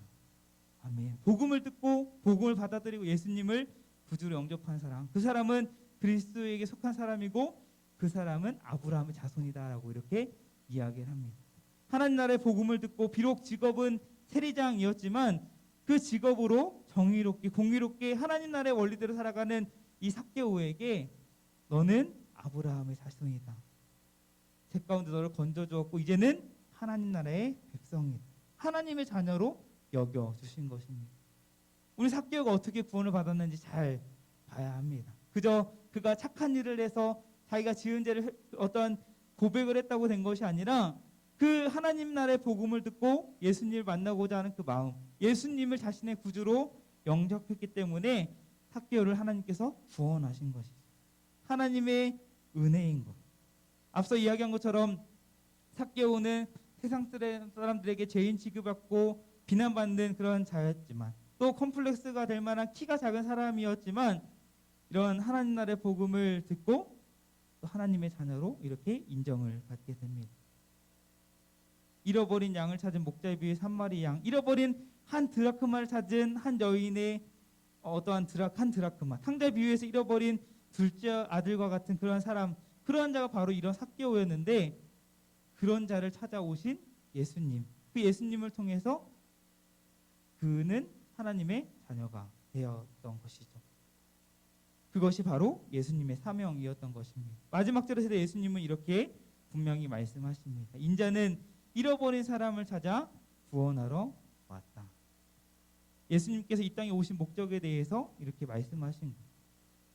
아멘. 복음을 듣고 복음을 받아들이고 예수님을 구주로 영접한 사람, 그 사람은 그리스도에게 속한 사람이고 그 사람은 아브라함의 자손이다라고 이렇게 이야기를 합니다. 하나님 나라의 복음을 듣고 비록 직업은 세리장이었지만 그 직업으로 정의롭게 공의롭게 하나님 나라의 원리대로 살아가는 이 삭개오에게 너는 아브라함의 자손이다. 제 가운데 너를 건져주었고 이제는 하나님 나라의 백성이다. 하나님의 자녀로 여겨주신 것입니다. 우리 삭개오가 어떻게 구원을 받았는지 잘 봐야 합니다. 그저 그가 착한 일을 해서 자기가 지은 죄를 어떤 고백을 했다고 된 것이 아니라 그 하나님 나라의 복음을 듣고 예수님을 만나고자 하는 그 마음, 예수님을 자신의 구주로 영접했기 때문에 삭개오를 하나님께서 구원하신 것이죠. 하나님의 은혜인 것. 앞서 이야기한 것처럼 삭개오는 세상 사람들에게 죄인 취급받고 비난받는 그런 자였지만 또 컴플렉스가 될 만한 키가 작은 사람이었지만 이런 하나님 나라의 복음을 듣고 또 하나님의 자녀로 이렇게 인정을 받게 됩니다. 잃어버린 양을 찾은 목자에 비해 3마리 양, 잃어버린 한 드라크마를 찾은 한 여인의 어떠한 한 드라크마, 탕자 비유에서 잃어버린 둘째 아들과 같은 그런 사람, 그런 자가 바로 이런 삭개오였는데 그런 자를 찾아오신 예수님, 그 예수님을 통해서 그는 하나님의 자녀가 되었던 것이죠. 그것이 바로 예수님의 사명이었던 것입니다. 마지막 절에서 예수님은 이렇게 분명히 말씀하십니다. 인자는 잃어버린 사람을 찾아 구원하러 왔다. 예수님께서 이 땅에 오신 목적에 대해서 이렇게 말씀하신 거예요.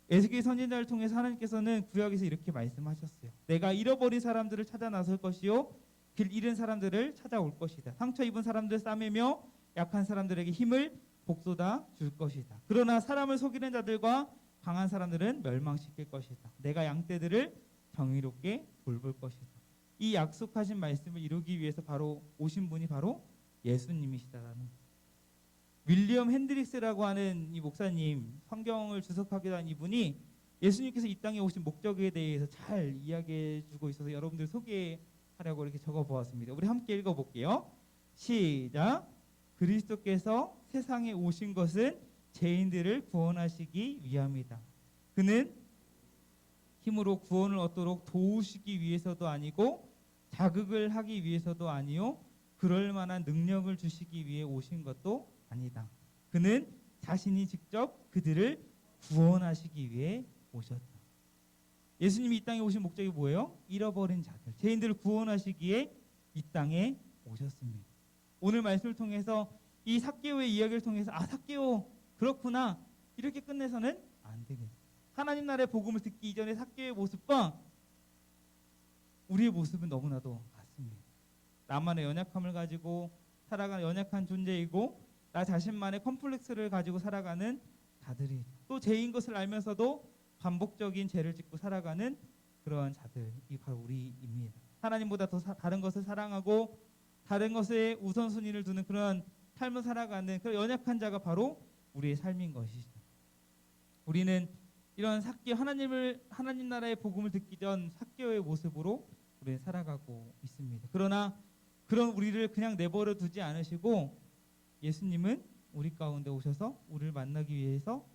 에스겔 선지자를 통해서 하나님께서는 구약에서 이렇게 말씀하셨어요. 내가 잃어버린 사람들을 찾아 나설 것이요 길 잃은 사람들을 찾아올 것이다. 상처 입은 사람들을 싸매며 약한 사람들에게 힘을 복돋아 줄 것이다. 그러나 사람을 속이는 자들과 강한 사람들은 멸망시킬 것이다. 내가 양떼들을 정의롭게 돌볼 것이다. 이 약속하신 말씀을 이루기 위해서 바로 오신 분이 바로 예수님이시다라는 거예요. 윌리엄 핸드릭스라고 하는 이 목사님, 성경을 주석하기도 한 이분이 예수님께서 이 땅에 오신 목적에 대해서 잘 이야기해주고 있어서 여러분들 소개하려고 이렇게 적어보았습니다. 우리 함께 읽어볼게요. 시작. 그리스도께서 세상에 오신 것은 죄인들을 구원하시기 위함이다. 그는 힘으로 구원을 얻도록 도우시기 위해서도 아니고 자극을 하기 위해서도 아니요 그럴 만한 능력을 주시기 위해 오신 것도 아니다. 그는 자신이 직접 그들을 구원하시기 위해 오셨다. 예수님이 이 땅에 오신 목적이 뭐예요? 잃어버린 자들, 죄인들을 구원하시기에 이 땅에 오셨습니다. 오늘 말씀을 통해서 이 삭개오의 이야기를 통해서 삭개오 그렇구나 이렇게 끝내서는 안 되겠어요. 하나님 나라의 복음을 듣기 이전에 삭개오의 모습과 우리의 모습은 너무나도 같습니다. 나만의 연약함을 가지고 살아가는 연약한 존재이고 나 자신만의 컴플렉스를 가지고 살아가는 자들이 또 죄인 것을 알면서도 반복적인 죄를 짓고 살아가는 그러한 자들이 바로 우리입니다. 하나님보다 더 다른 것을 사랑하고 다른 것에 우선순위를 두는 그런 삶을 살아가는 그런 연약한 자가 바로 우리의 삶인 것이죠. 우리는 이런 하나님 나라의 복음을 듣기 전 삭개오의 모습으로 우리는 살아가고 있습니다. 그러나 그런 우리를 그냥 내버려 두지 않으시고 예수님은 우리 가운데 오셔서 우리를 만나기 위해서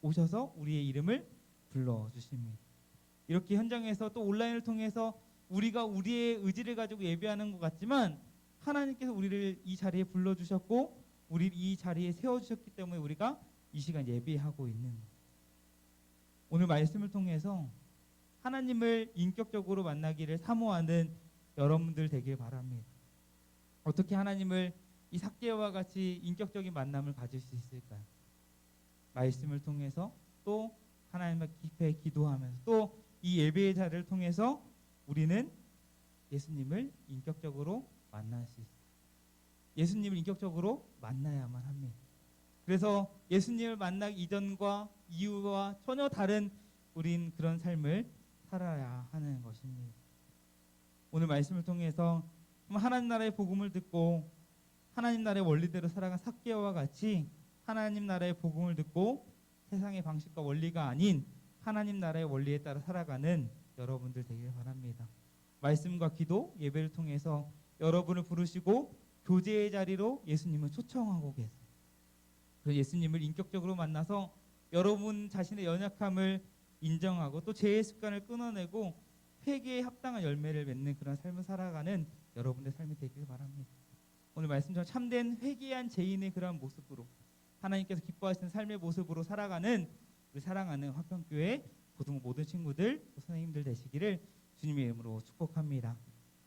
오셔서 우리의 이름을 불러주십니다. 이렇게 현장에서 또 온라인을 통해서 우리가 우리의 의지를 가지고 예배하는 것 같지만 하나님께서 우리를 이 자리에 불러주셨고 우리를 이 자리에 세워주셨기 때문에 우리가 이 시간 예배하고 있는 거예요. 오늘 말씀을 통해서 하나님을 인격적으로 만나기를 사모하는 여러분들 되길 바랍니다. 어떻게 하나님을 이 삭개오와 같이 인격적인 만남을 가질 수 있을까요? 말씀을 통해서 또 하나님 앞에 기도하면서 또 이 예배의 자리를 통해서 우리는 예수님을 인격적으로 만날 수 있어요. 예수님을 인격적으로 만나야만 합니다. 그래서 예수님을 만나기 이전과 이후와 전혀 다른 우린 그런 삶을 살아야 하는 것입니다. 오늘 말씀을 통해서 하나님 나라의 복음을 듣고 하나님 나라의 원리대로 살아간 삭개오와 같이 하나님 나라의 복음을 듣고 세상의 방식과 원리가 아닌 하나님 나라의 원리에 따라 살아가는 여러분들 되길 바랍니다. 말씀과 기도, 예배를 통해서 여러분을 부르시고 교제의 자리로 예수님을 초청하고 계세요. 그래서 예수님을 인격적으로 만나서 여러분 자신의 연약함을 인정하고 또 죄의 습관을 끊어내고 회개에 합당한 열매를 맺는 그런 삶을 살아가는 여러분의 삶이 되길 바랍니다. 오늘 말씀처럼 참된 회개한 죄인의 그런 모습으로 하나님께서 기뻐하시는 삶의 모습으로 살아가는 우리 사랑하는 화평교회 고등 모든 친구들 또 선생님들 되시기를 주님의 이름으로 축복합니다.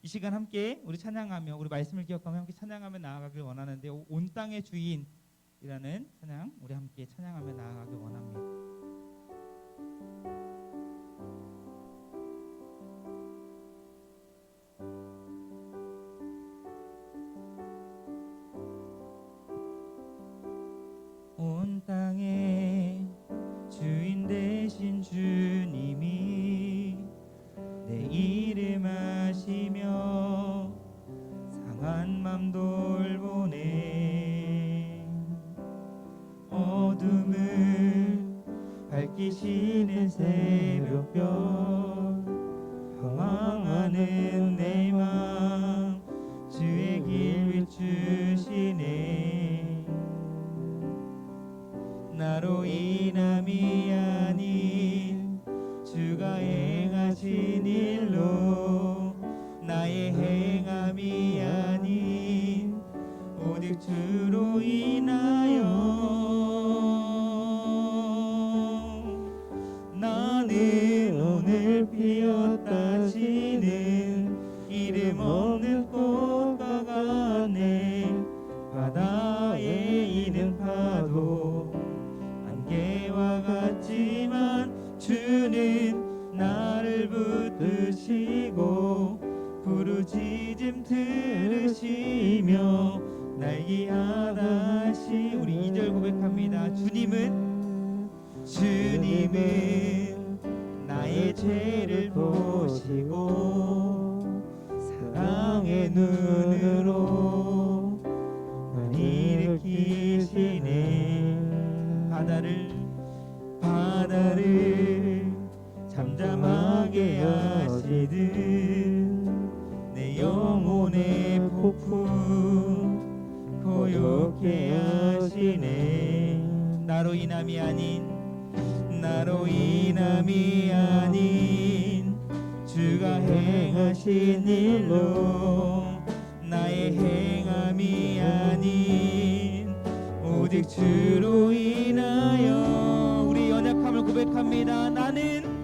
이 시간 함께 우리 찬양하며 우리 말씀을 기억하며 함께 찬양하며 나아가길 원하는데 온 땅의 주인이라는 찬양 우리 함께 찬양하며 나아가길 원합니다. 온 땅의 주인 되신 주님이 내 이름 아시며 상한 맘 돌보네 어둠을 밝히시는 새벽별 방황하는 내 맘 주의 길 비추시네 나로 인함이 아닌 주가 행하신 일로 나의 행함이 아닌 오직 주로 인하여 나는 오늘 피었다 지는 이름 없는 꽃과 같네 바다에 있는 파도 안개와 같지만 주는 나를 붙드시고 부르짖음 들으시며 날개하다 하시 우리 2절 고백합니다. 주님은 나의 죄를 보시고 사랑의 눈으로 날 일으키시네 바다를 잠잠하게 하시듯 내 영혼의 폭풍 고요케 하시네. 나로 인함이 아닌 주가 행하신 일로 나의 행함이 아닌 오직 주로 인하여 우리 연약함을 고백합니다. 나는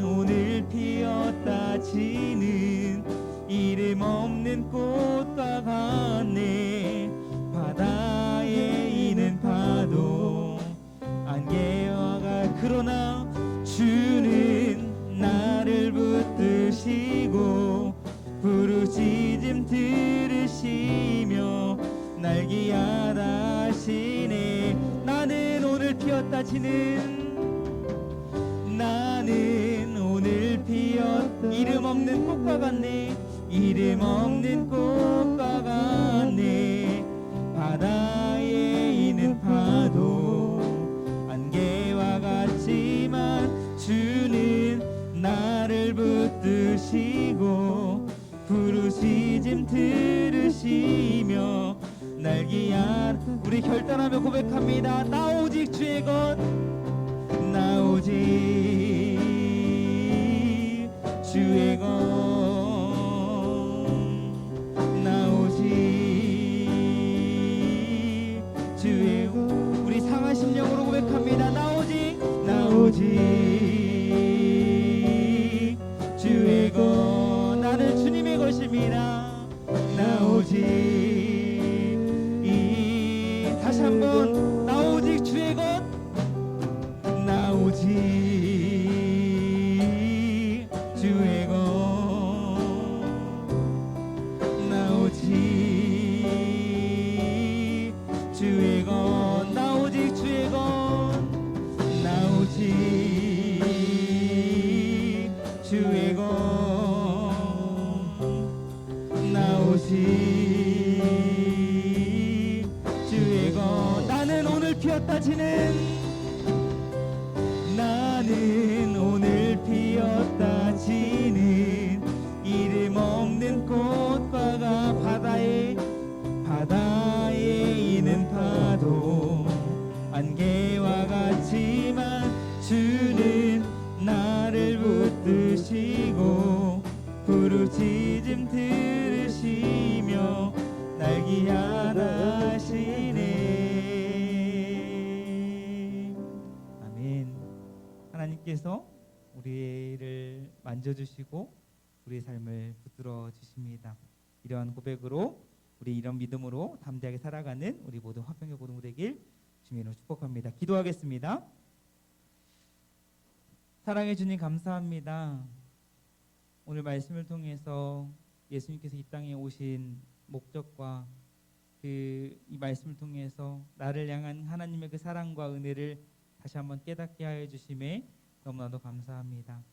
오늘 피었다 지는 이름 없는 꽃과 같네. 바다에 있는 파도 안개와 그러나 주는 나를 붙드시고 부르짖음 들으시며 날 기하다 하시네. 나는 오늘 피었다 이름 없는 꽃과 같네. 이름 없는 꽃과 같네. 바다에 있는 파도 안개와 같지만 주는 나를 붙드시고 부르짖음 들으시며 날 기한 우리 결단하며 고백합니다. 나 오직 주의 것 나 오직 주의 것 나 오직 주의 것 우리 상한 심령으로 고백합니다. 나 오직 주의 것 나는 주님의 것입니다. 나 오직 다시 한번 나 오직 주의 것 나 오직 주의 것 나 오직 주의 것 나 오직 주의 것 나 오직 주의 것 나 오직 주의 것 나는 오늘 피었다 지는 이름 없는 꽃과 바다에 있는 파도 안개와 같지만 주는 나를 붙드시고 부르짖음 들으시며 날 기하다 하시네. 아멘. 하나님께서 우리를 만져주시고 우리의 삶을 붙들어 주십니다. 이러한 고백으로 우리 이런 믿음으로 담대하게 살아가는 우리 모든 화평의 고등부 되길 주님으로 축복합니다. 기도하겠습니다. 사랑해 주님 감사합니다. 오늘 말씀을 통해서 예수님께서 이 땅에 오신 목적과 이 말씀을 통해서 나를 향한 하나님의 그 사랑과 은혜를 다시 한번 깨닫게 하여 주심에 너무나도 감사합니다.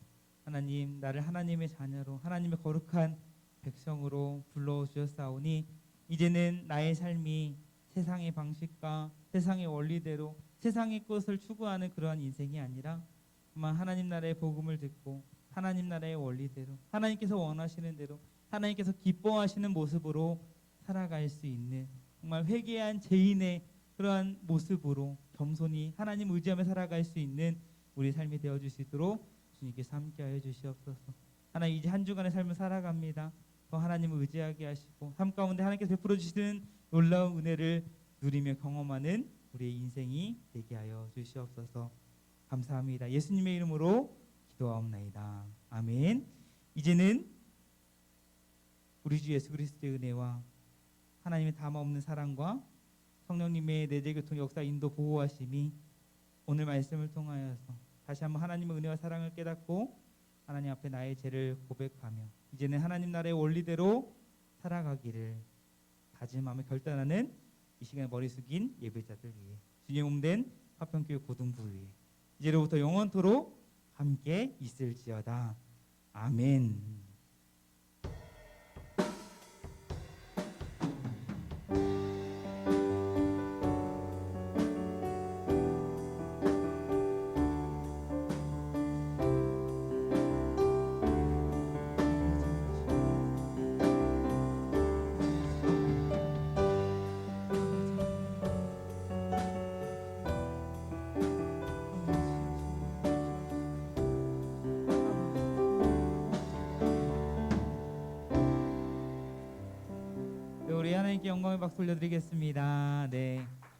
하나님, 나를 하나님의 자녀로 하나님의 거룩한 백성으로 불러주셨사오니 이제는 나의 삶이 세상의 방식과 세상의 원리대로 세상의 것을 추구하는 그러한 인생이 아니라 정말 하나님 나라의 복음을 듣고 하나님 나라의 원리대로 하나님께서 원하시는 대로 하나님께서 기뻐하시는 모습으로 살아갈 수 있는 정말 회개한 죄인의 그러한 모습으로 겸손히 하나님 의지하며 살아갈 수 있는 우리 삶이 되어주시도록 주님께서 함께하여 주시옵소서. 하나님 이제 한 주간의 삶을 살아갑니다. 더 하나님을 의지하게 하시고 삶 가운데 하나님께서 베풀어 주시는 놀라운 은혜를 누리며 경험하는 우리의 인생이 되게 하여 주시옵소서. 감사합니다. 예수님의 이름으로 기도하옵나이다. 아멘. 이제는 우리 주 예수 그리스도의 은혜와 하나님의 담아없는 사랑과 성령님의 내재교통 역사 인도 보호하심이 오늘 말씀을 통하여서 다시 한번 하나님의 은혜와 사랑을 깨닫고 하나님 앞에 나의 죄를 고백하며 이제는 하나님 나라의 원리대로 살아가기를 다짐하며 결단하는 이 시간에 머리 숙인 예배자들 위해 주님의 몸된 화평교회 고등부 위에 이제로부터 영원토록 함께 있을지어다. 아멘. 하나님께 영광의 박수 올려드리겠습니다. 네.